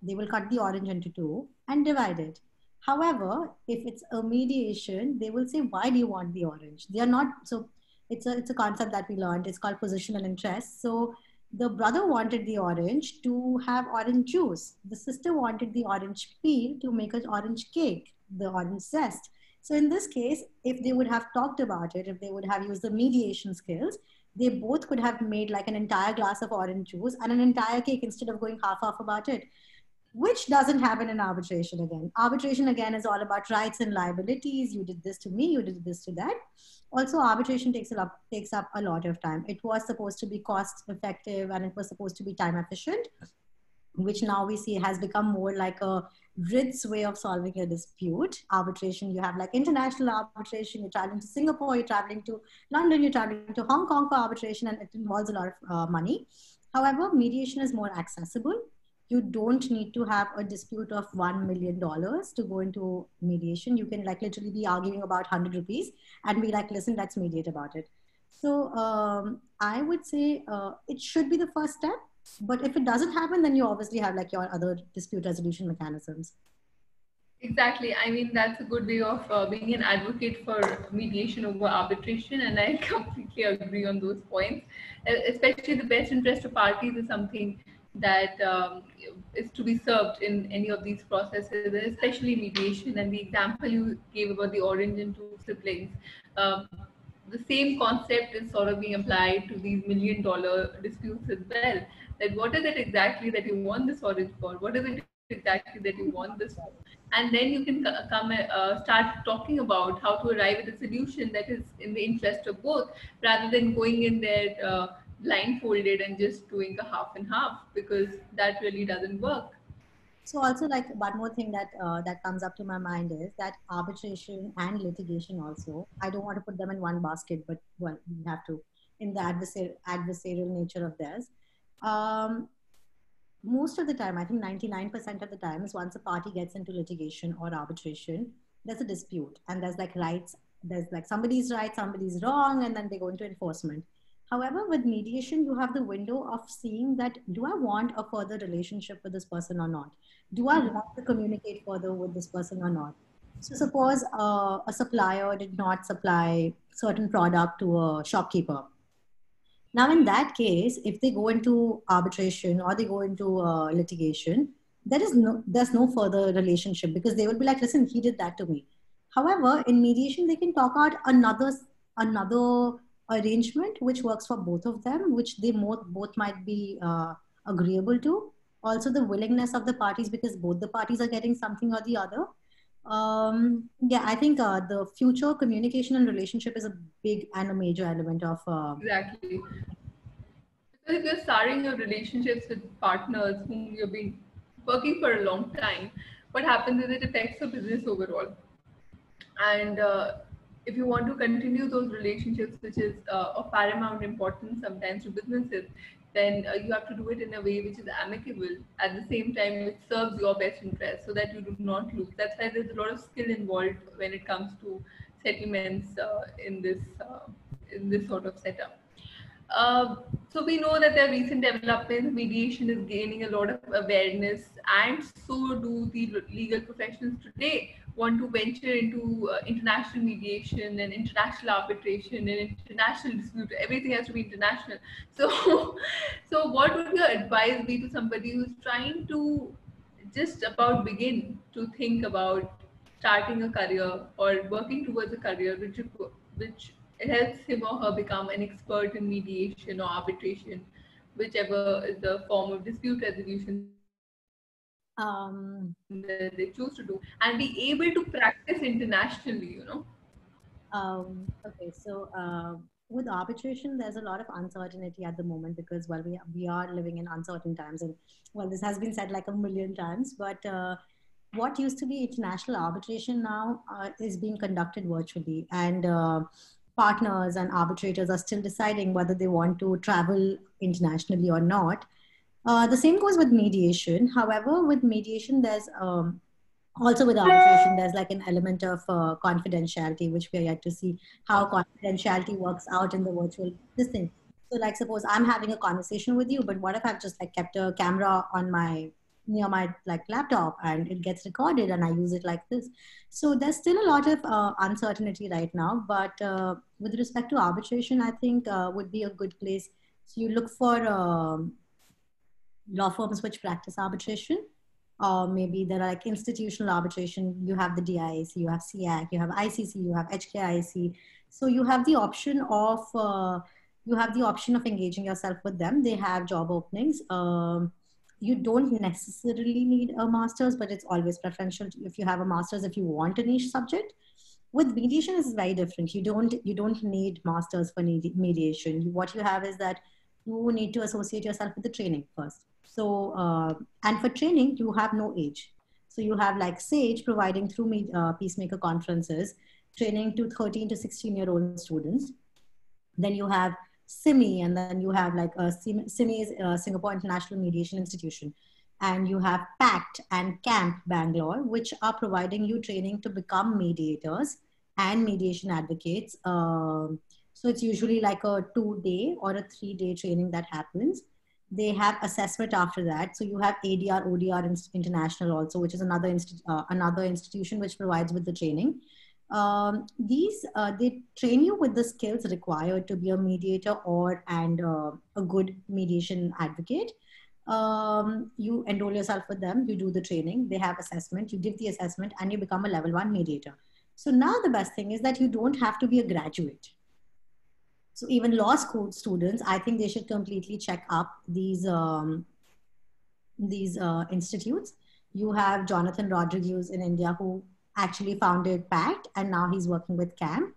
B: They will cut the orange into two and divide it. However, if it's a mediation, they will say, why do you want the orange? They are not, so it's a concept that we learned. It's called positional interest. So the brother wanted the orange to have orange juice. The sister wanted the orange peel to make an orange cake, the orange zest. So in this case, if they would have talked about it, if they would have used the mediation skills, they both could have made like an entire glass of orange juice and an entire cake instead of going half about it, which doesn't happen in arbitration again. Arbitration again is all about rights and liabilities. You did this to me, you did this to that. Also, arbitration takes up a lot of time. It was supposed to be cost effective and it was supposed to be time efficient, which now we see has become more like a Ritz way of solving a dispute. Arbitration, you have like international arbitration, you're traveling to Singapore, you're traveling to London, you're traveling to Hong Kong for arbitration, and it involves a lot of money. However, mediation is more accessible. You don't need to have a dispute of $1 million to go into mediation. You can like literally be arguing about 100 rupees and be like, listen, let's mediate about it. So I would say it should be the first step. But if it doesn't happen, then you obviously have like your other dispute resolution mechanisms.
A: Exactly. I mean, that's a good way of being an advocate for mediation over arbitration. And I completely agree on those points. Especially the best interest of parties is something that is to be served in any of these processes, and especially mediation. And the example you gave about the orange and two siblings, the same concept is sort of being applied to these $1 million disputes as well. That what is it exactly that you want this orange for? What is it exactly that you want this for? And then you can start talking about how to arrive at a solution that is in the interest of both, rather than going in there blindfolded and just doing a half and half, because that really doesn't work.
B: So also like one more thing that that comes up to my mind is that arbitration and litigation also, I don't want to put them in one basket, but well, we have to in the adversarial nature of theirs. Most of the time, I think 99% of the times, once a party gets into litigation or arbitration, there's a dispute and there's like rights, there's like somebody's right, somebody's wrong, and then they go into enforcement. However, with mediation, you have the window of seeing that, do I want a further relationship with this person or not? Do I want to communicate further with this person or not? So suppose a supplier did not supply certain product to a shopkeeper. Now, in that case, if they go into arbitration or they go into litigation, there's no further relationship because they will be like, listen, he did that to me. However, in mediation, they can talk out another arrangement which works for both of them, which they both might be agreeable to. Also, the willingness of the parties because both the parties are getting something or the other. Yeah, I think the future communication and relationship is a big and a major element of.
A: Exactly. Because if you're starting your relationships with partners whom you've been working for a long time, what happens is it affects your business overall. And if you want to continue those relationships, which is of paramount importance sometimes to businesses, then you have to do it in a way which is amicable. At the same time, which serves your best interest, so that you do not lose. That's why there's a lot of skill involved when it comes to settlements in this sort of setup. So we know that there are recent developments. Mediation is gaining a lot of awareness, and so do the legal professionals today want to venture into international mediation and international arbitration and international dispute. Everything has to be international. So, so what would your advice be to somebody who's trying to just about begin to think about starting a career or working towards a career which helps him or her become an expert in mediation or arbitration, whichever is the form of dispute resolution that they choose to do, and be able to practice internationally,
B: Okay, so with arbitration, there's a lot of uncertainty at the moment because, well, we are living in uncertain times, and well, this has been said like a million times. But what used to be international arbitration now is being conducted virtually, and partners and arbitrators are still deciding whether they want to travel internationally or not. The same goes with mediation. However, with mediation, there's also with arbitration there's like an element of confidentiality which we are yet to see how confidentiality works out in the virtual this thing. So like suppose I'm having a conversation with you, but what if I've just like kept a camera on my near my like laptop and it gets recorded and I use it like this. So there's still a lot of uncertainty right now, but with respect to arbitration I think would be a good place. So you look for law firms which practice arbitration, or maybe there are like institutional arbitration. You have the DIAC, you have SEAC, you have ICC, you have HKIC. So you have the option of engaging yourself with them. They have job openings. You don't necessarily need a master's, but it's always preferential if you have a master's if you want a niche subject. With mediation, it's very different. You don't need masters for mediation. What you have is that you need to associate yourself with the training first. So, and for training, you have no age. So you have like SAGE providing through Peacemaker conferences, training to 13 to 16-year-old students. Then you have SIMI, and then you have like SIMI is Singapore International Mediation Institution. And you have PACT and CAMP Bangalore, which are providing you training to become mediators and mediation advocates. So it's usually like a 2-day or a 3-day training that happens. They have assessment after that. So you have ADR, ODR International also, which is another institution which provides with the training. They train you with the skills required to be a mediator and a good mediation advocate. You enroll yourself with them, you do the training, they have assessment, you give the assessment, and you become a level 1 mediator. So now the best thing is that you don't have to be a graduate. So even law school students, I think they should completely check up these institutes. You have Jonathan Rodriguez in India who actually founded PACT, and now he's working with CAMP.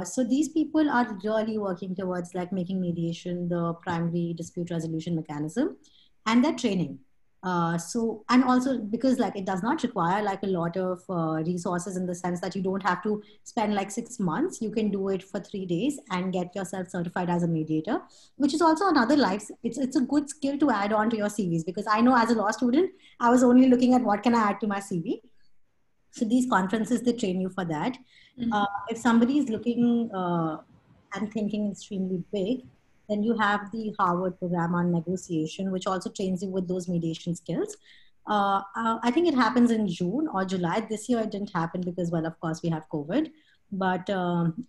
B: So these people are really working towards like making mediation the primary dispute resolution mechanism, and they're training. And also because like it does not require like a lot of resources in the sense that you don't have to spend like 6 months. You can do it for 3 days and get yourself certified as a mediator, which is also another life. It's a good skill to add on to your CVs, because I know as a law student, I was only looking at what can I add to my CV. So these conferences, they train you for that. Mm-hmm. If somebody is looking and thinking extremely big, then you have the Harvard program on negotiation, which also trains you with those mediation skills. I think it happens in June or July. This year it didn't happen because, well, of course, we have COVID. but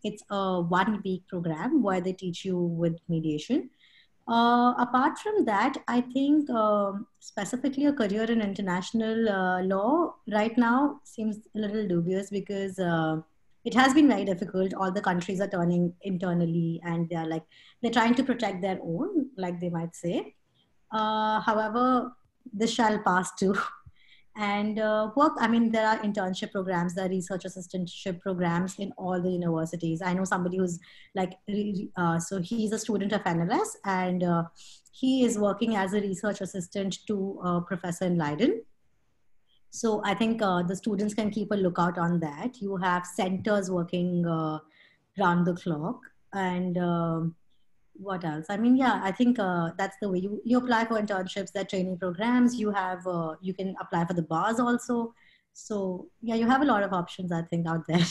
B: it's a 1 week program where they teach you with mediation. Apart from that, I think specifically a career in international law right now seems a little dubious because it has been very difficult. All the countries are turning internally and they're trying to protect their own, like they might say. However, this shall pass too. And work, I mean, there are internship programs, there are research assistantship programs in all the universities. I know somebody who's so he's a student of NLS, and he is working as a research assistant to a professor in Leiden. So I think the students can keep a lookout on that. You have centers working round the clock. And what else? I mean, yeah, I think that's the way you apply for internships, that training programs. You have you can apply for the bars also. So yeah, you have a lot of options, I think, out there.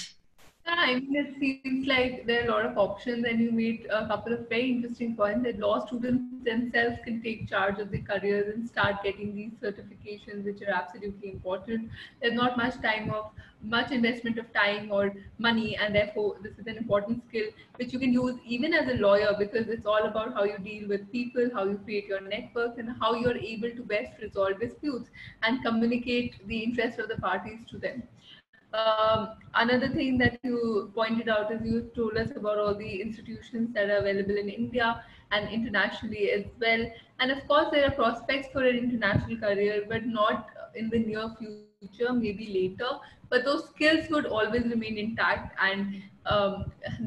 A: Yeah, I mean, it seems like there are a lot of options, and you made a couple of very interesting points that law students themselves can take charge of their careers and start getting these certifications, which are absolutely important. There's not much investment of time or money, and therefore this is an important skill which you can use even as a lawyer, because it's all about how you deal with people, how you create your networks, and how you're able to best resolve disputes and communicate the interests of the parties to them. Another thing that you pointed out is you told us about all the institutions that are available in India and internationally as well. And of course, there are prospects for an international career, but not in the near future, maybe later. But those skills would always remain intact, and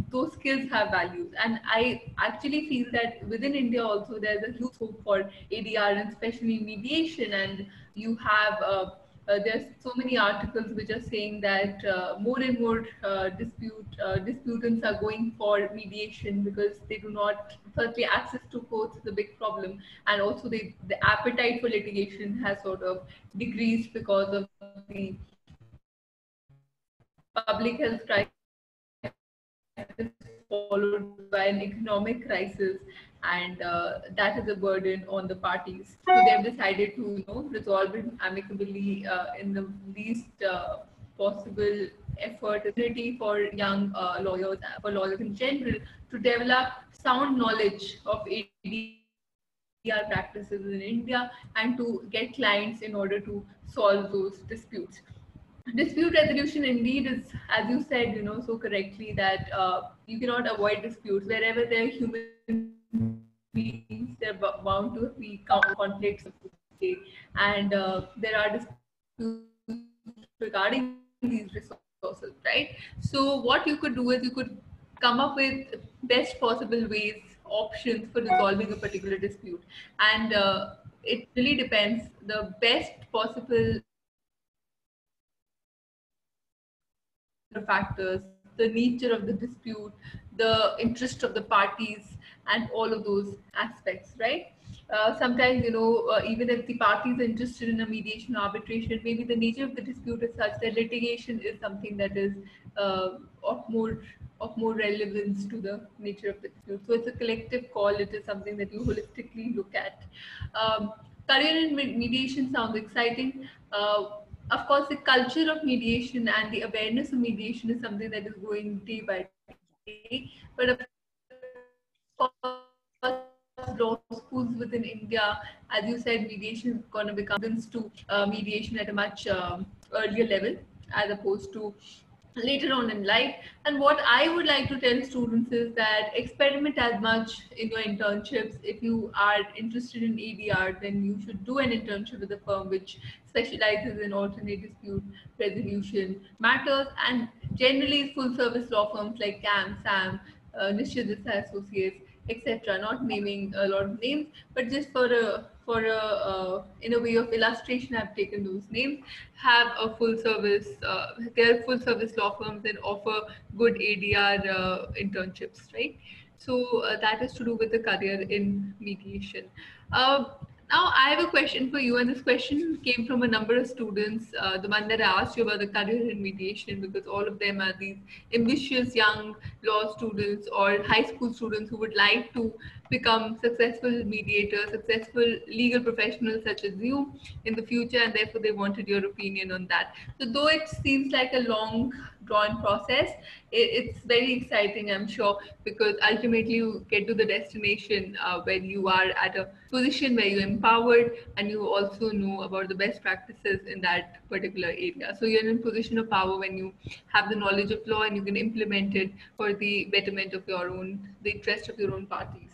A: those skills have values. And I actually feel that within India also, there's a huge scope for ADR, and especially mediation. And you have there's so many articles which are saying that more and more disputants are going for mediation, because they do not, firstly, access to courts is a big problem, and also the appetite for litigation has sort of decreased because of the public health crisis followed by an economic crisis, and that is a burden on the parties. So they have decided to, resolve it amicably in the least possible effort, ability for young lawyers, for lawyers in general, to develop sound knowledge of ADR practices in India and to get clients in order to solve those disputes. Dispute resolution indeed is, as you said, so correctly, that you cannot avoid disputes. Wherever there are human beings, there are bound to be conflicts, and there are disputes regarding these resources, right? So what you could do is you could come up with best possible ways, options for resolving a particular dispute, and it really depends. The best possible factors, the nature of the dispute, the interest of the parties, and all of those aspects, right? Sometimes, even if the parties are interested in a mediation arbitration, maybe the nature of the dispute is such that litigation is something that is of more relevance to the nature of the dispute. So it's a collective call. It is something that you holistically look at. Um, Career in mediation sounds exciting. Of course, the culture of mediation and the awareness of mediation is something that is growing day by day. But of course, law schools within India, as you said, mediation is going to become to mediation at a much earlier level as opposed to later on in life. And what I would like to tell students is that experiment as much in your internships. If you are interested in ADR, then you should do an internship with a firm which specializes in alternate dispute resolution matters, and generally full service law firms like CAM, SAM, Nishya Desai Associates, etc. Not naming a lot of names, but just in a way of illustration, I've taken those names. Have a full service. They're full service law firms and offer good ADR internships, right? So that is to do with the career in mediation. Uh, Now I have a question for you, and this question came from a number of students. The one that I asked you about the career in mediation, because all of them are these ambitious young law students or high school students who would like to become successful mediators, successful legal professionals such as you in the future, and therefore they wanted your opinion on that. So though it seems like a long drawn process, it's very exciting, I'm sure, because ultimately you get to the destination where you are at a position where you're empowered and you also know about the best practices in that particular area. So you're in a position of power when you have the knowledge of law and you can implement it for the betterment of your own, the interest of your own parties.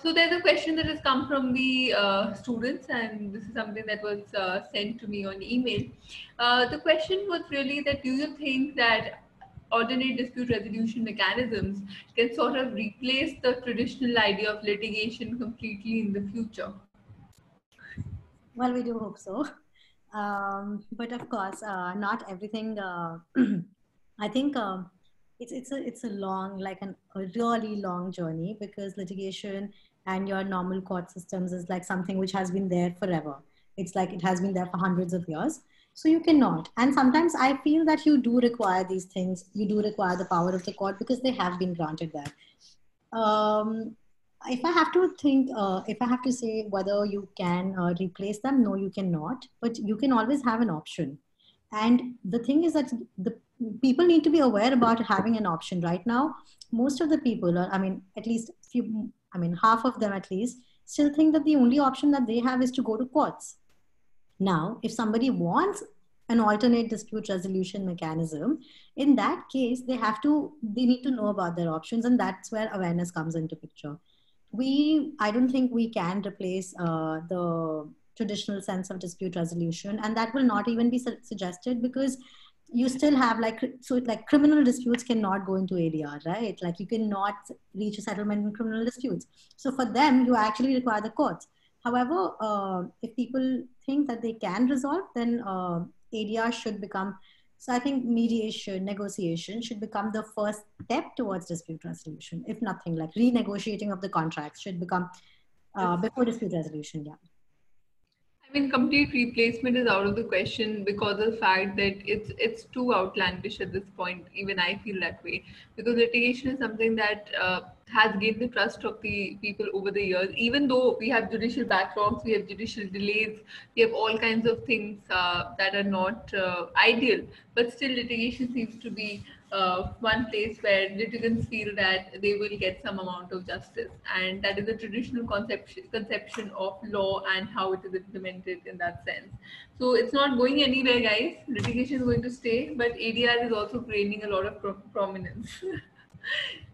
A: So there's a question that has come from the students, and this is something that was sent to me on email. The question was really that, do you think that alternate dispute resolution mechanisms can sort of replace the traditional idea of litigation completely in the future?
B: Well, we do hope so. But of course, not everything. I think it's a long, like a really long journey, because litigation and your normal court systems is like something which has been there forever. It's like it has been there for hundreds of years. So you cannot. And sometimes I feel that you do require these things. You do require the power of the court because they have been granted that. Um, if I have to think, if I have to say whether you can replace them, no, you cannot. But you can always have an option. And the thing is that the people need to be aware about having an option right now. Most of the people, I mean, at least few, I mean, half of them at least, still think that the only option that they have is to go to courts. Now, if somebody wants an alternate dispute resolution mechanism, in that case, they need to know about their options, and that's where awareness comes into picture. I don't think we can replace the traditional sense of dispute resolution, and that will not even be suggested, because you still have like criminal disputes cannot go into ADR, right? Like you cannot reach a settlement in criminal disputes. So for them, you actually require the courts. However, if people think that they can resolve, then ADR should become, so I think mediation, negotiation should become the first step towards dispute resolution. If nothing, like renegotiating of the contracts should become before dispute resolution. Yeah.
A: I mean, complete replacement is out of the question because of the fact that it's too outlandish at this point. Even I feel that way, because litigation is something that has gained the trust of the people over the years. Even though we have judicial backlogs, we have judicial delays, we have all kinds of things that are not ideal, but still litigation seems to be one place where litigants feel that they will get some amount of justice, and that is the traditional conception of law and how it is implemented in that sense. So it's not going anywhere, guys. Litigation is going to stay, but ADR is also gaining a lot of prominence.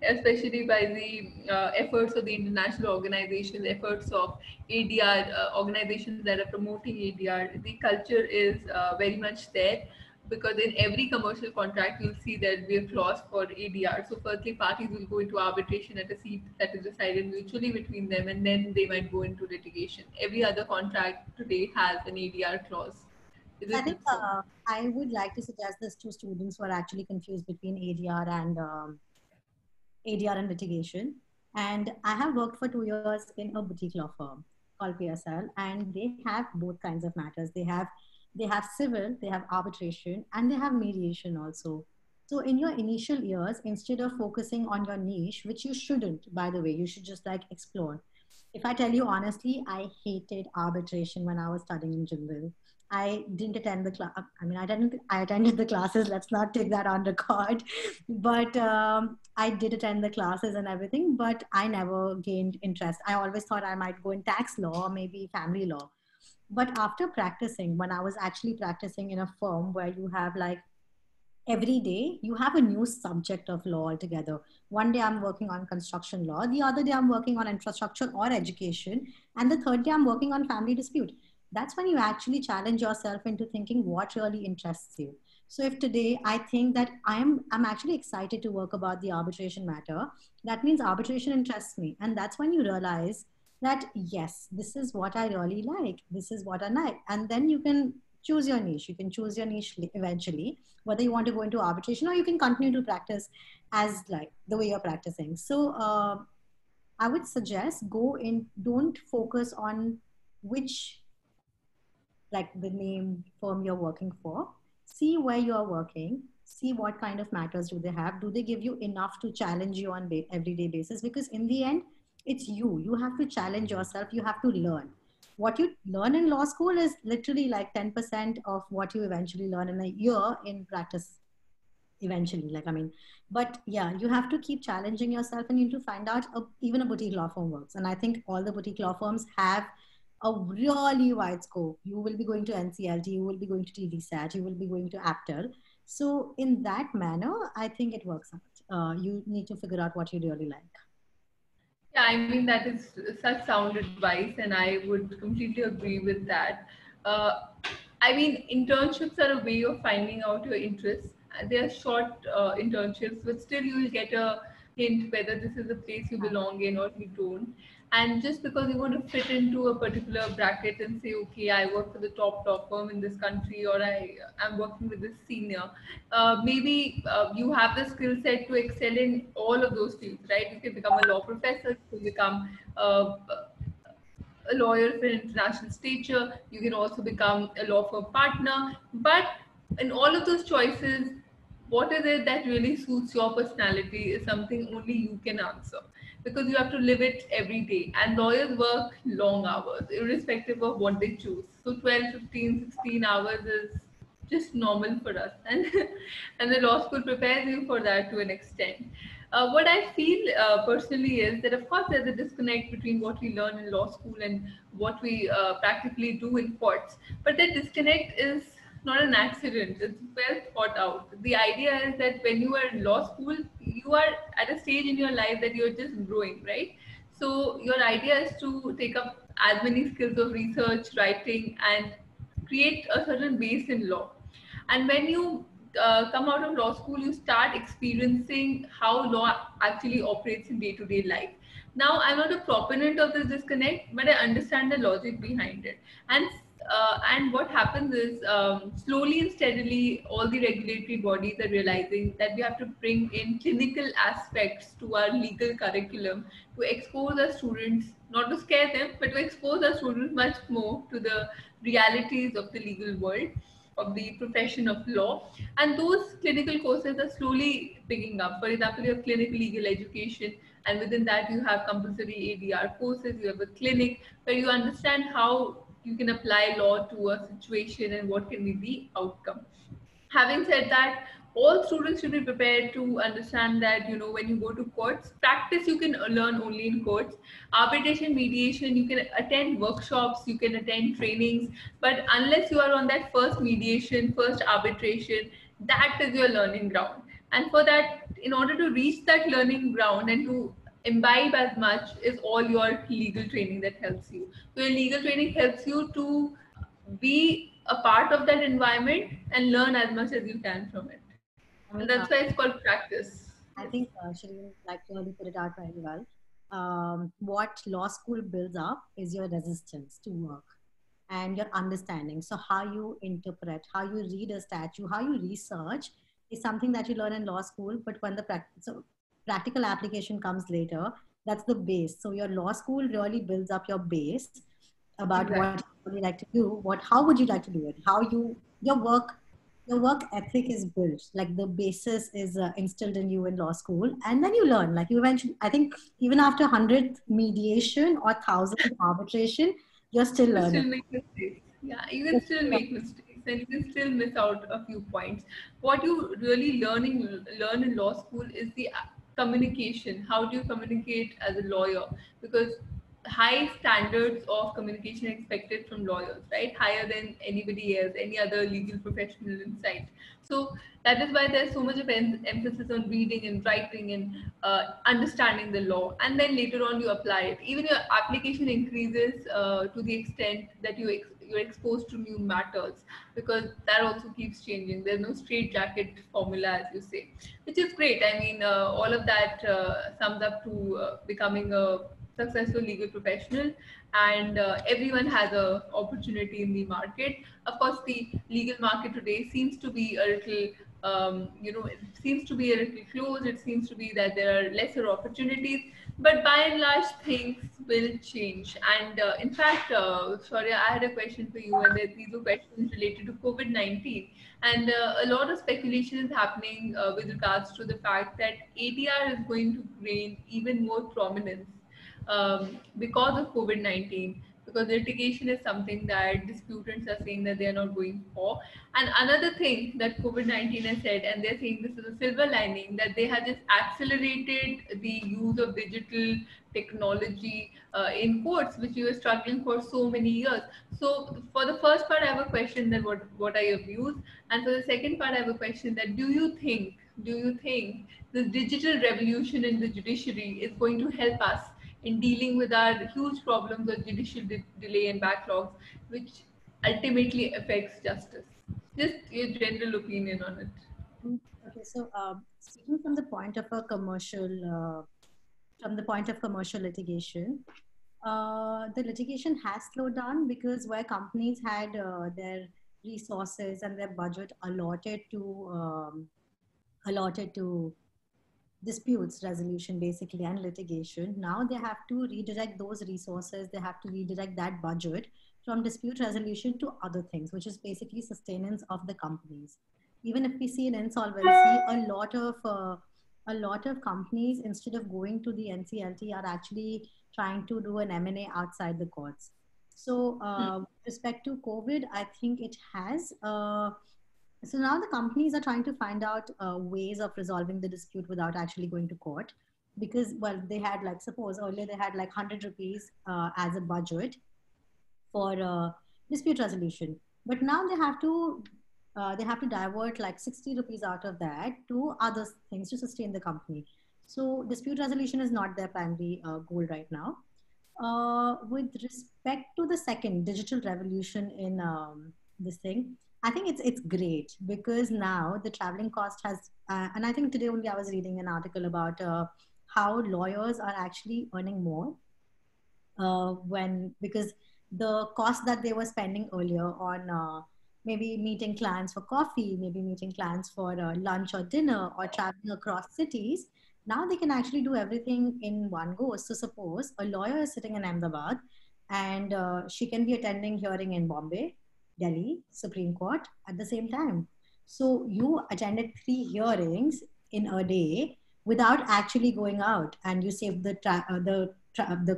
A: Especially by the efforts of the international organizations, efforts of ADR organizations that are promoting ADR. The culture is very much there, because in every commercial contract you'll see there will be a clause for ADR. So firstly, parties will go into arbitration at a seat that is decided mutually between them, and then they might go into litigation. Every other contract today has an ADR clause. Is
B: I
A: it
B: think
A: not so?
B: I would like to suggest this to students who are actually confused between ADR and litigation. And I have worked for 2 years in a boutique law firm called PSL, and they have both kinds of matters. They have civil, they have arbitration, and they have mediation also. So in your initial years, instead of focusing on your niche, which you shouldn't, by the way, you should just like explore. If I tell you honestly, I hated arbitration when I was studying in Jindal. I didn't attend the class. I mean, I attended the classes. Let's not take that on record. But I did attend the classes and everything. But I never gained interest. I always thought I might go in tax law or maybe family law. But after practicing, when I was actually practicing in a firm where you have like every day you have a new subject of law altogether. One day I'm working on construction law, the other day I'm working on infrastructure or education, and the third day I'm working on family dispute. That's when you actually challenge yourself into thinking what really interests you. So if today I think that I'm actually excited to work about the arbitration matter, that means arbitration interests me. And that's when you realize that yes, this is what I really like, this is what I like. And then you can choose your niche. You can choose your niche eventually, whether you want to go into arbitration or you can continue to practice as like the way you're practicing. So I would suggest don't focus on which, like the name firm you're working for. See where you're working, see what kind of matters do they have. Do they give you enough to challenge you on everyday basis? Because in the end, it's you have to challenge yourself, you have to learn. What you learn in law school is literally like 10% of what you eventually learn in a year in practice. eventually. Like, I mean, but yeah, you have to keep challenging yourself, and you need to find out even a boutique law firm works. And I think all the boutique law firms have a really wide scope. You will be going to NCLT, you will be going to TDSAT, you will be going to APTEL. So in that manner, I think it works out. You need to figure out what you really like.
A: Yeah, I mean, that is such sound advice, and I would completely agree with that. Uh, I mean, internships are a way of finding out your interests. They are short internships, but still you will get a hint whether this is a place you belong in or you don't. And just because you want to fit into a particular bracket and say, okay, I work for the top firm in this country, or I am working with this senior, maybe you have the skill set to excel in all of those fields, right? You can become a law professor, you can become a lawyer for international stature, you can also become a law firm partner. But in all of those choices, what is it that really suits your personality is something only you can answer, because you have to live it every day. And lawyers work long hours, irrespective of what they choose. So 12, 15, 16 hours is just normal for us, and and the law school prepares you for that to an extent. What I feel personally is that, of course, there's a disconnect between what we learn in law school and what we practically do in courts. But that disconnect is not an accident, it's well thought out. The idea is that when you are in law school, you are at a stage in your life that you're just growing, right? So your idea is to take up as many skills of research, writing, and create a certain base in law. And when you come out of law school, you start experiencing how law actually operates in day-to-day life. Now, I'm not a proponent of this disconnect, but I understand the logic behind it. And what happens is, slowly and steadily, all the regulatory bodies are realizing that we have to bring in clinical aspects to our legal curriculum to expose our students, not to scare them, but to expose our students much more to the realities of the legal world, of the profession of law. And those clinical courses are slowly picking up. For example, you have clinical legal education, and within that you have compulsory ADR courses, you have a clinic where you understand how you can apply law to a situation and what can be the outcome. Having said that, all students should be prepared to understand that, when you go to courts, practice you can learn only in courts. Arbitration, mediation, you can attend workshops, you can attend trainings, but unless you are on that first mediation, first arbitration, that is your learning ground. And for that, in order to reach that learning ground and to imbibe as much, is all your legal training that helps you. So your legal training helps you to be a part of that environment and learn as much as you can from it.
B: I
A: And
B: mean,
A: that's why it's called practice.
B: I
A: Yes.
B: think Shireen like really put it out very well. What law school builds up is your resistance to work and your understanding. So how you interpret, how you read a statute, how you research is something that you learn in law school. But when the practical application comes later, that's the base. So your law school really builds up your base about what
A: Exactly.
B: you really like to do. How would you like to do it? Your work ethic is built. Like the basis is instilled in you in law school, and then you learn. Like you eventually, I think, even after 100th mediation or 1,000th arbitration, you're still
A: You
B: learning.
A: still make mistakes. Yeah, you
B: You're
A: can still
B: still
A: make mistakes and you can still miss out a few points. What you really learn in law school is the communication. How do you communicate as a lawyer? Because high standards of communication are expected from lawyers, right? Higher than anybody else, any other legal professional in sight. So that is why there's so much of emphasis on reading and writing and understanding the law. And then later on, you apply it. Even your application increases to the extent that you're exposed to new matters, because that also keeps changing. There's no straight jacket formula, as you say, which is great. I mean, all of that sums up to becoming a successful legal professional, and everyone has a opportunity in the market. Of course, the legal market today seems to be a little it seems to be a little closed. It seems to be that there are lesser opportunities, but by and large, things will change. And in fact, Shaurya, I had a question for you, and these were questions related to COVID-19. And a lot of speculation is happening with regards to the fact that ADR is going to gain even more prominence because of COVID-19. because litigation is something that disputants are saying that they are not going for. And another thing that COVID-19 has said, and they're saying this is a silver lining, that they have just accelerated the use of digital technology in courts, which we were struggling for so many years. So for the first part, I have a question that what are your views? And for the second part, I have a question that do you think this digital revolution in the judiciary is going to help us in dealing with our huge problems of judicial delay and backlogs, which ultimately affects justice? Just your general opinion on it.
B: Okay, so speaking from the point of a commercial litigation, the litigation has slowed down because where companies had their resources and their budget allotted to disputes resolution basically and litigation, now they have to redirect those resources, they have to redirect that budget from dispute resolution to other things, which is basically sustenance of the companies. Even if we see an insolvency, a lot of companies, instead of going to the NCLT, are actually trying to do an M&A outside the courts. So with respect to COVID, I think it has so now the companies are trying to find out ways of resolving the dispute without actually going to court, because, well, they had, like, suppose earlier they had like 100 rupees as a budget for dispute resolution, but now they have to divert like 60 rupees out of that to other things to sustain the company. So dispute resolution is not their primary goal right now. With respect to the second digital revolution in this thing, I think it's great because now the traveling cost has, and I think today only I was reading an article about how lawyers are actually earning more when, because the cost that they were spending earlier on maybe meeting clients for coffee, maybe meeting clients for lunch or dinner or traveling across cities, now they can actually do everything in one go. So suppose a lawyer is sitting in Ahmedabad and she can be attending hearing in Bombay, Delhi, Supreme Court at the same time. So you attended 3 hearings in a day without actually going out, and you save the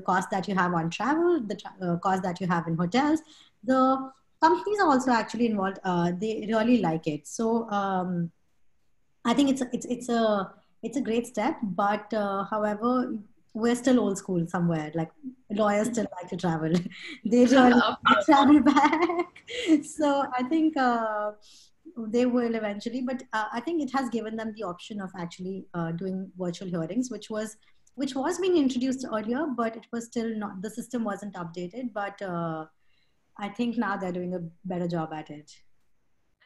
B: cost that you have on travel, the cost that you have in hotels. The companies are also actually involved. They really like it. So I think it's a great step. But however, we're still old school somewhere. Like, lawyers still like to travel. They really
A: Of
B: like to travel back. So I think they will eventually. But I think it has given them the option of actually doing virtual hearings, which was being introduced earlier, but it was still not, the system wasn't updated. But I think now they're doing a better job at it.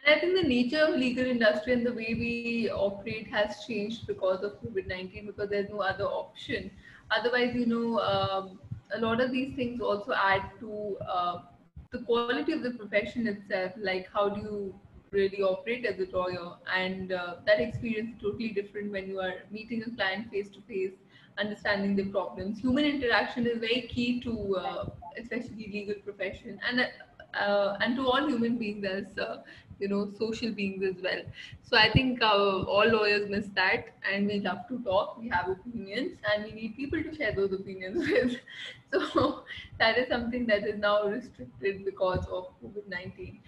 A: And I think the nature of legal industry and the way we operate has changed because of COVID-19, because there's no other option. Otherwise, a lot of these things also add to the quality of the profession itself. Like, how do you really operate as a lawyer? And that experience is totally different when you are meeting a client face to face, understanding the problems. Human interaction is very key to, especially legal profession, and to all human beings as social beings as well. So I think all lawyers miss that, and we love to talk. We have opinions, and we need people to share those opinions with. So that is something that is now restricted because of COVID-19.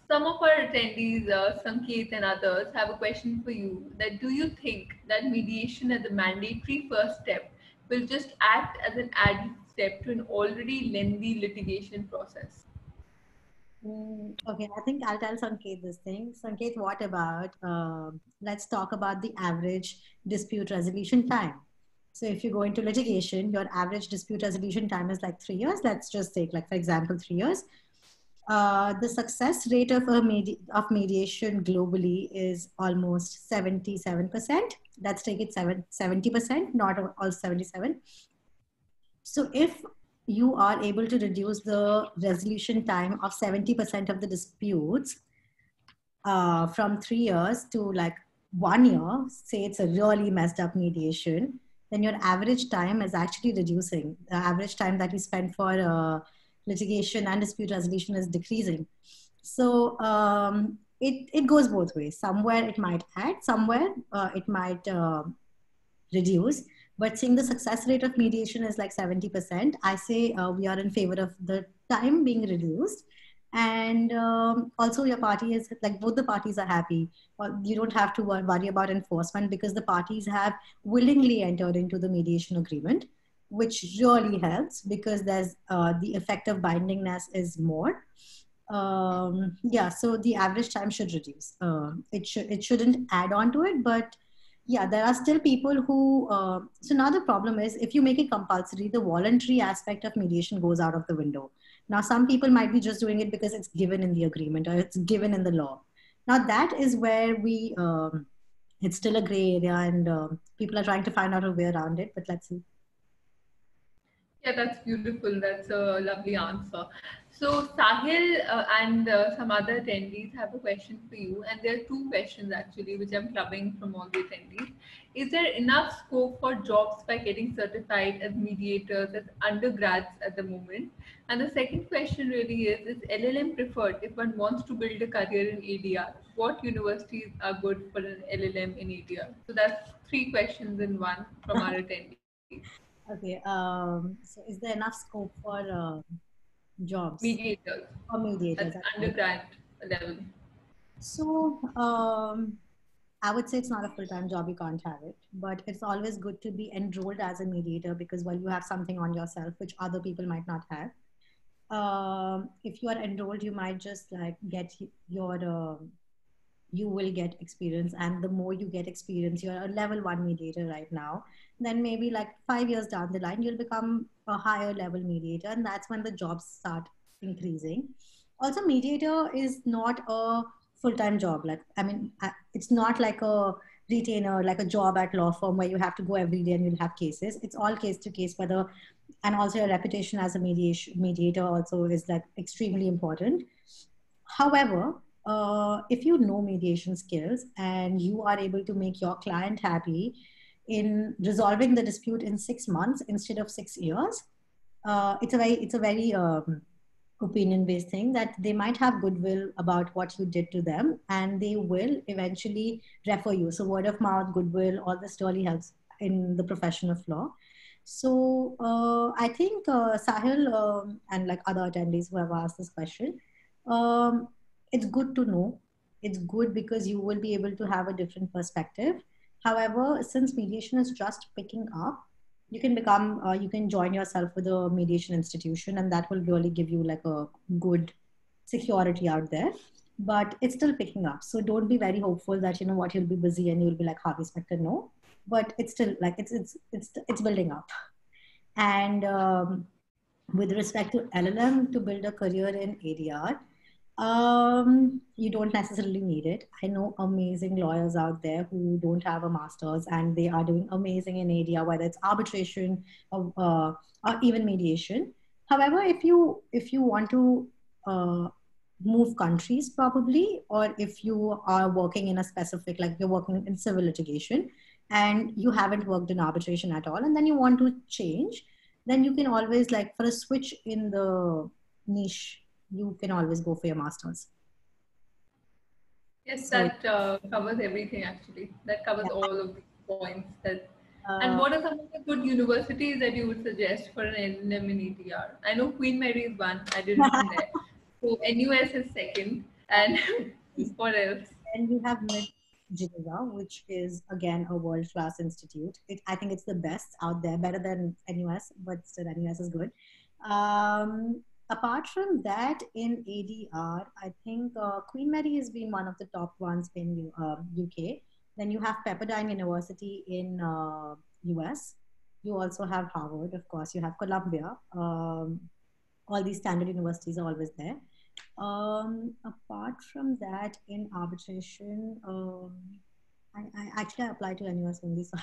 A: Some of our attendees, Sanket and others, have a question for you. That do you think that mediation as a mandatory first step will just act as an added step to an already lengthy litigation process?
B: Okay, I think I'll tell Sanket this thing. Sanket, what about, let's talk about the average dispute resolution time. So if you go into litigation, your average dispute resolution time is like 3 years. Let's just take, like, for example, 3 years. The success rate of mediation globally is almost 77%. Let's take it 70%, not all 77. So if you are able to reduce the resolution time of 70% of the disputes from 3 years to like 1 year, say it's a really messed up mediation, then your average time is actually reducing. The average time that you spend for litigation and dispute resolution is decreasing. So it goes both ways. Somewhere it might add, somewhere it might reduce. But seeing the success rate of mediation is like 70%, I say we are in favor of the time being reduced. And also, your party is like both the parties are happy. You don't have to worry about enforcement because the parties have willingly entered into the mediation agreement, which really helps because there's the effect of bindingness is more. Yeah, so the average time should reduce. It shouldn't add on to it, but yeah, there are still people who so now the problem is if you make it compulsory, the voluntary aspect of mediation goes out of the window. Now some people might be just doing it because it's given in the agreement or it's given in the law. Now that is where we it's still a gray area, and people are trying to find out a way around it, but let's see.
A: Yeah, that's beautiful. That's a lovely answer. So, Sahil and some other attendees have a question for you, and there are two questions actually, which I'm clubbing from all the attendees. Is there enough scope for jobs by getting certified as mediators, as undergrads at the moment? And the second question really is LLM preferred if one wants to build a career in ADR? What universities are good for an LLM in ADR? So, that's three questions in one from our attendees.
B: Okay, so is there enough scope for jobs
A: Mediators
B: for
A: at
B: mediators?
A: undergrad level.
B: So I would say it's not a full-time job, you can't have it, but it's always good to be enrolled as a mediator because while you have something on yourself which other people might not have. If you are enrolled, you might just like get your you will get experience, and the more you get experience, you're a level one mediator right now, then maybe like 5 years down the line you'll become a higher level mediator, and that's when the jobs start increasing. Also, mediator is not a full-time job. Like, I mean, it's not like a retainer, like a job at law firm where you have to go every day and you'll have cases. It's all case to case, whether, and also your reputation as a mediator also is like extremely important. However, if you know mediation skills and you are able to make your client happy in resolving the dispute in 6 months instead of 6 years, it's a very opinion based thing that they might have goodwill about what you did to them, and they will eventually refer you. So word of mouth, goodwill, all this really helps in the profession of law. So I think Sahil and like other attendees who have asked this question, um, it's good to know. It's good because you will be able to have a different perspective. However, since mediation is just picking up, you can become, you can join yourself with a mediation institution, and that will really give you like a good security out there. But it's still picking up. So don't be very hopeful that, you know what, you'll be busy and you'll be like Harvey Specter. No, but it's still like it's building up. And with respect to LLM to build a career in ADR, you don't necessarily need it. I know amazing lawyers out there who don't have a master's and they are doing amazing in ADR, whether it's arbitration or even mediation. However, if you want to move countries probably, or if you are working in a specific, like you're working in civil litigation and you haven't worked in arbitration at all, and then you want to change, then you can always, like, for a switch in the niche, you can always go for your masters.
A: Yes,
B: So
A: that covers everything actually. That covers
B: yeah,
A: all of the points. That. And
B: uh,
A: what are some of the good universities that you would suggest for an LLM in ETR? I know Queen Mary is one. I did one there. So NUS is second. And what else?
B: and we have Mid Geneva, which is again a world class institute. I think it's the best out there, better than NUS, but still NUS is good. Apart from that, in ADR, I think Queen Mary has been one of the top ones in UK. Then you have Pepperdine University in US. You also have Harvard, of course. You have Columbia. All these standard universities are always there. Apart from that, in arbitration, I actually applied to NUS only, so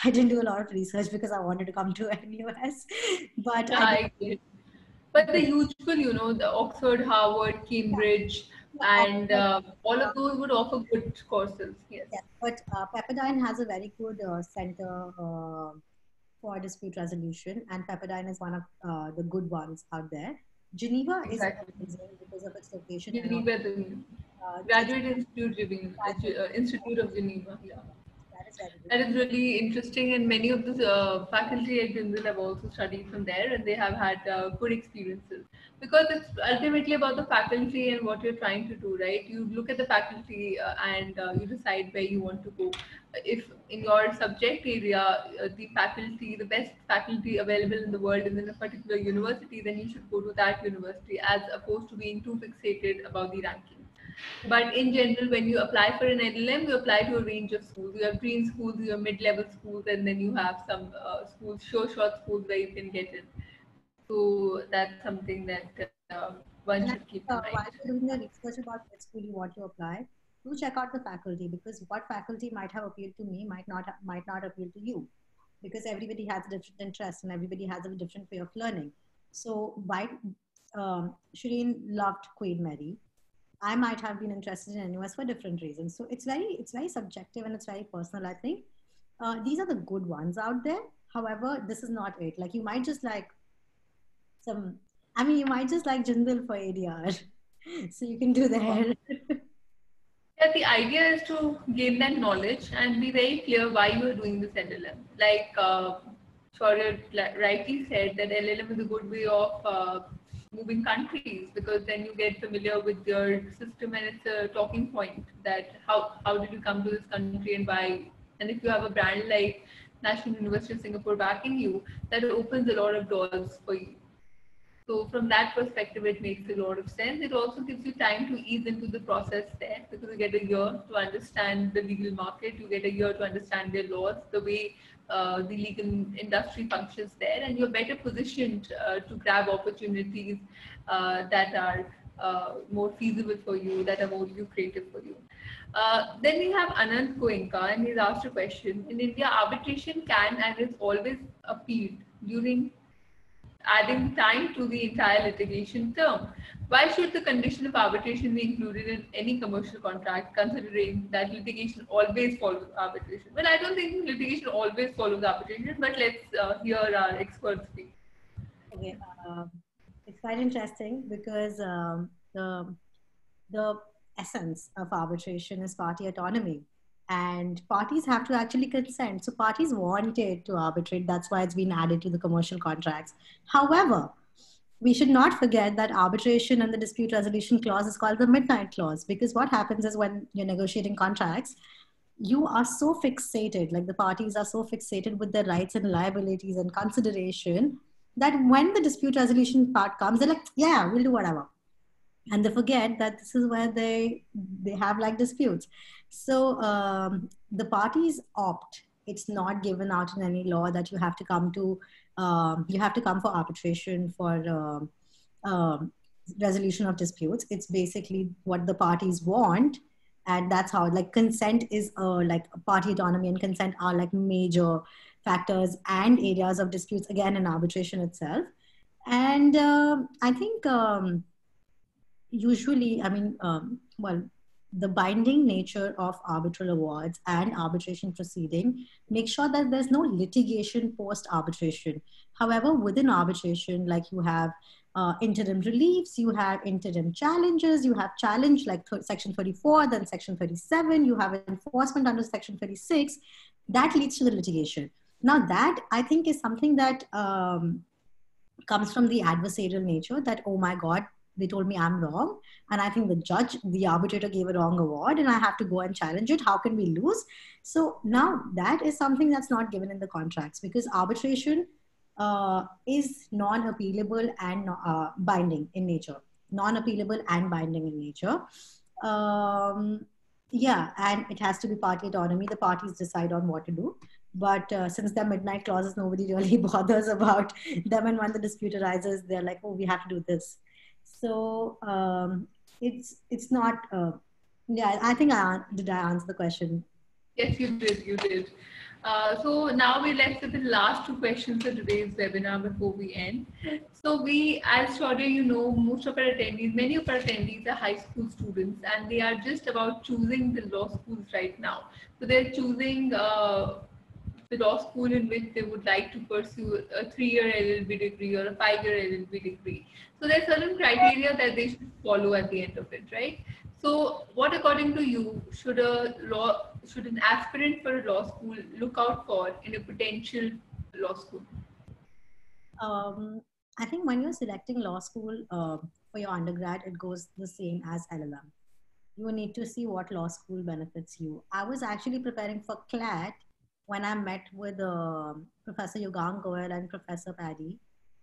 B: I didn't do a lot of research because I wanted to come to NUS, but
A: Yeah,
B: I did.
A: I get. But the usual, the Oxford, Harvard, Cambridge,
B: Yeah,
A: and
B: Oxford,
A: all of those would offer good courses. Yes.
B: yes, but Pepperdine has a very good center for dispute resolution, and Pepperdine is one of the good ones out there. Geneva is
A: Exactly.
B: amazing because of its location and all.
A: Geneva, the
B: It's
A: Graduate Institute, Institute of Geneva. Yeah.
B: That is very good.
A: That is really interesting, and many of the faculty at Jindal have also studied from there, and they have had good experiences. Because it's ultimately about the faculty and what you're trying to do, right? You look at the faculty and you decide where you want to go. If in your subject area, the faculty, the best faculty available in the world is in a particular university, then you should go to that university as opposed to being too fixated about the ranking. But in general, when you apply for an LLM, you apply to a range of schools. You have green schools, you have mid-level schools, and then you have some schools, short schools where you can get in. So that's something that one
B: And
A: should keep in mind.
B: while you're doing your research about which school you want to apply, do check out the faculty, because what faculty might have appealed to me might not appeal to you, because everybody has a different interest and everybody has a different way of learning. So, why Shireen loved Queen Mary. I might have been interested in NUS for different reasons. So it's very subjective and it's very personal. I think these are the good ones out there. However, this is not it. Like you might just like some. I mean, you might just like Jindal for ADR, so you can do that.
A: Yeah, the idea is to gain that knowledge and be very clear why you are doing this LLM. Like Shaurya rightly said, that LLM is a good way of moving countries, because then you get familiar with your system and it's a talking point that how did you come to this country and why. And if you have a brand like National University of Singapore backing you, that opens a lot of doors for you. So from that perspective, it makes a lot of sense. It also gives you time to ease into the process there, because you get a year to understand the legal market, you get a year to understand their laws, the way the legal industry functions there, and you're better positioned to grab opportunities that are more feasible for you, that are more lucrative for you. Then we have Anand Goenka, and he's asked a question. In India, arbitration can and is always appealed during adding time to the entire litigation term. Why should the condition of arbitration be included in any commercial contract, considering that litigation always follows arbitration? Well, I don't think litigation always follows arbitration, but let's hear our experts speak.
B: Okay, it's quite interesting because the essence of arbitration is party autonomy, and parties have to actually consent. So parties wanted to arbitrate. That's why it's been added to the commercial contracts. However, we should not forget that arbitration and the dispute resolution clause is called the midnight clause, because what happens is when you're negotiating contracts, you are so fixated, like the parties are so fixated with their rights and liabilities and consideration, that when the dispute resolution part comes, they're like, yeah, we'll do whatever. And they forget that this is where they have like disputes. So the parties opt. It's not given out in any law that you have to come to you have to come for arbitration for resolution of disputes. It's basically what the parties want, and that's how, like, consent is like party autonomy and consent are like major factors and areas of disputes, again, in arbitration itself. And I think usually, I mean, well, the binding nature of arbitral awards and arbitration proceeding make sure that there's no litigation post arbitration. However, within arbitration, like you have interim reliefs, you have interim challenges, you have challenge like section 34, then section 37, you have enforcement under section 36, that leads to the litigation. Now that, I think, is something that comes from the adversarial nature, that, oh my God, they told me I'm wrong, and I think the arbitrator gave a wrong award, and I have to go and challenge it. How can we lose? So now that is something that's not given in the contracts, because arbitration is non-appealable and binding in nature. Non-appealable and binding in nature. Yeah, and it has to be party autonomy. The parties decide on what to do. But since they're midnight clauses, nobody really bothers about them. And when the dispute arises, they're like, oh, we have to do this. So it's not. Yeah, I think did I answer the question?
A: Yes, you did. You did. So now we're left with the last two questions for today's webinar before we end. So we, as Shaurya, you know, most of our attendees, many of our attendees are high school students, and they are just about choosing the law schools right now. So they're choosing the law school in which they would like to pursue a 3-year LLB degree or a 5-year LLB degree. So there's certain criteria that they should follow at the end of it, right? So, what according to you should an aspirant for a law school look out for in a potential law school?
B: I think when you're selecting law school for your undergrad, it goes the same as LLM. You need to see what law school benefits you. I was actually preparing for CLAT when I met with Professor Yogang Goel and Professor Paddy,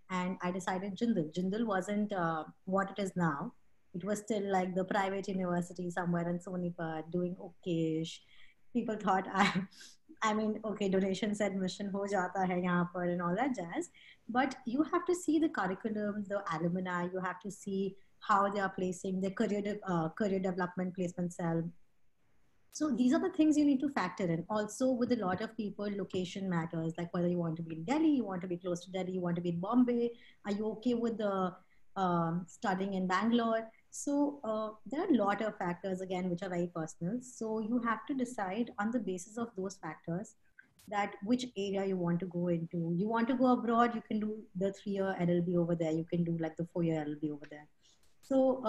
B: and I decided Jindal. Jindal wasn't what it is now. It was still like the private university somewhere in Sonipat doing okayish. People thought I mean, okay, donations admission ho jata hai yahan par and all that jazz. But you have to see the curriculum, the alumni. You have to see how they are placing their career development placement cell. So these are the things you need to factor in. Also, with a lot of people, location matters. Like whether you want to be in Delhi, you want to be close to Delhi, you want to be in Bombay. Are you okay with the studying in Bangalore? So there are a lot of factors again which are very personal. So you have to decide on the basis of those factors that which area you want to go into. You want to go abroad, you can do the 3-year LLB over there. You can do like the 4-year LLB over there. So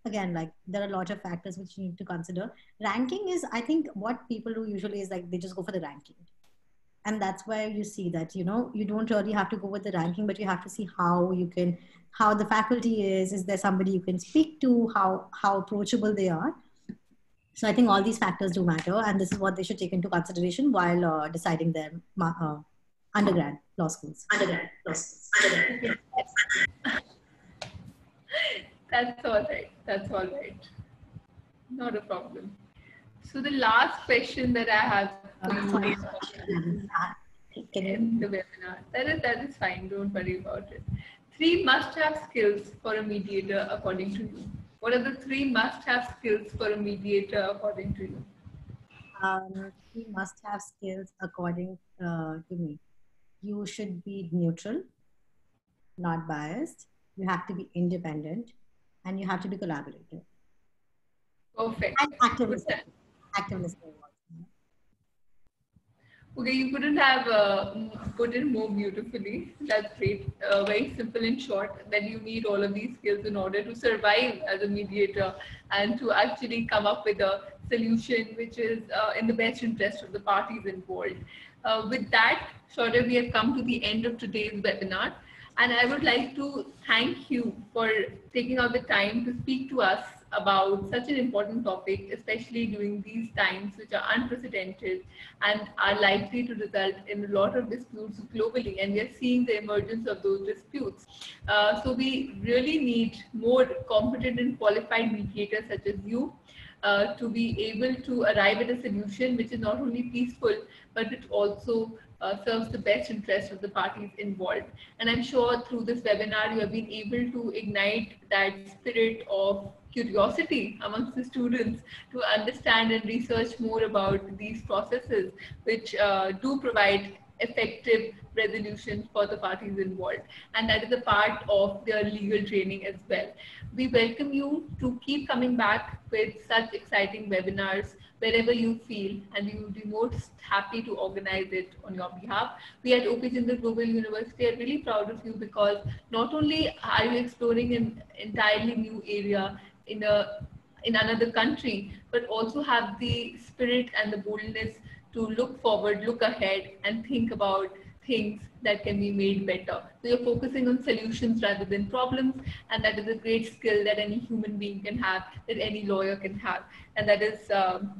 B: again, like there are a lot of factors which you need to consider. Ranking is, I think, what people do usually is like they just go for the ranking, and that's where you see that you don't really have to go with the ranking, but you have to see how the faculty is. Is there somebody you can speak to? How approachable they are? So I think all these factors do matter, and this is what they should take into consideration while deciding their undergrad law schools.
A: That's all right. That's all right. Not a problem. So the last question that I have for you in the webinar, that is fine. Don't worry about it. 3 must-have skills for a mediator according to you. What are the 3 must-have skills for a mediator according to you?
B: 3 must-have skills according to me. You should be neutral, not biased. You have to be independent, and you have to be collaborative.
A: Perfect.
B: And active listening.
A: Okay, you couldn't have put it more beautifully. That's great. Very simple and short. That you need all of these skills in order to survive as a mediator and to actually come up with a solution which is in the best interest of the parties involved. With that, Shaurya, we have come to the end of today's webinar. And I would like to thank you for taking out the time to speak to us about such an important topic, especially during these times which are unprecedented and are likely to result in a lot of disputes globally. And we are seeing the emergence of those disputes. So we really need more competent and qualified mediators such as you to be able to arrive at a solution which is not only peaceful, but it also serves the best interest of the parties involved. And I'm sure through this webinar, you have been able to ignite that spirit of curiosity amongst the students to understand and research more about these processes, which do provide effective resolutions for the parties involved. And that is a part of their legal training as well. We welcome you to keep coming back with such exciting webinars wherever you feel, and we would be most happy to organize it on your behalf. We at OP Jindal Global University are really proud of you because not only are you exploring an entirely new area in another country, but also have the spirit and the boldness to look forward, look ahead, and think about things that can be made better. So you're focusing on solutions rather than problems, and that is a great skill that any human being can have, that any lawyer can have, and that is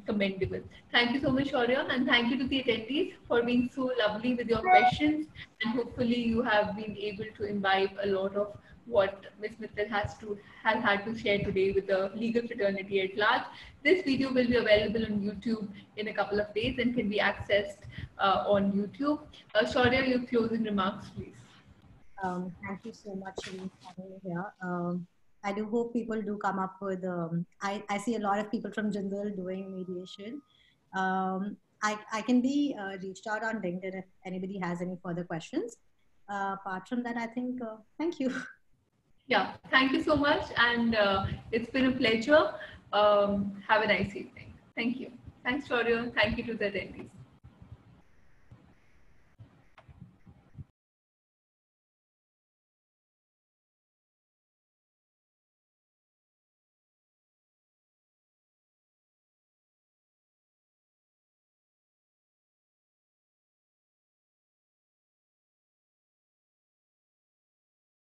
A: commendable. Thank you so much, Shaurya, and thank you to the attendees for being so lovely with your questions, and hopefully you have been able to imbibe a lot of what Ms. Mittal has had to share today with the legal fraternity at large. This video will be available on YouTube in a couple of days and can be accessed on YouTube. Shaurya, your closing remarks, please.
B: Thank you so much for having me here. I do hope people do come up with, I see a lot of people from Jindal doing mediation. I can be reached out on LinkedIn if anybody has any further questions. Apart from that, I think, thank you.
A: Yeah, thank you so much. And it's been a pleasure. Have a nice evening. Thank you. Thanks, Shaurya. Thank you to the attendees.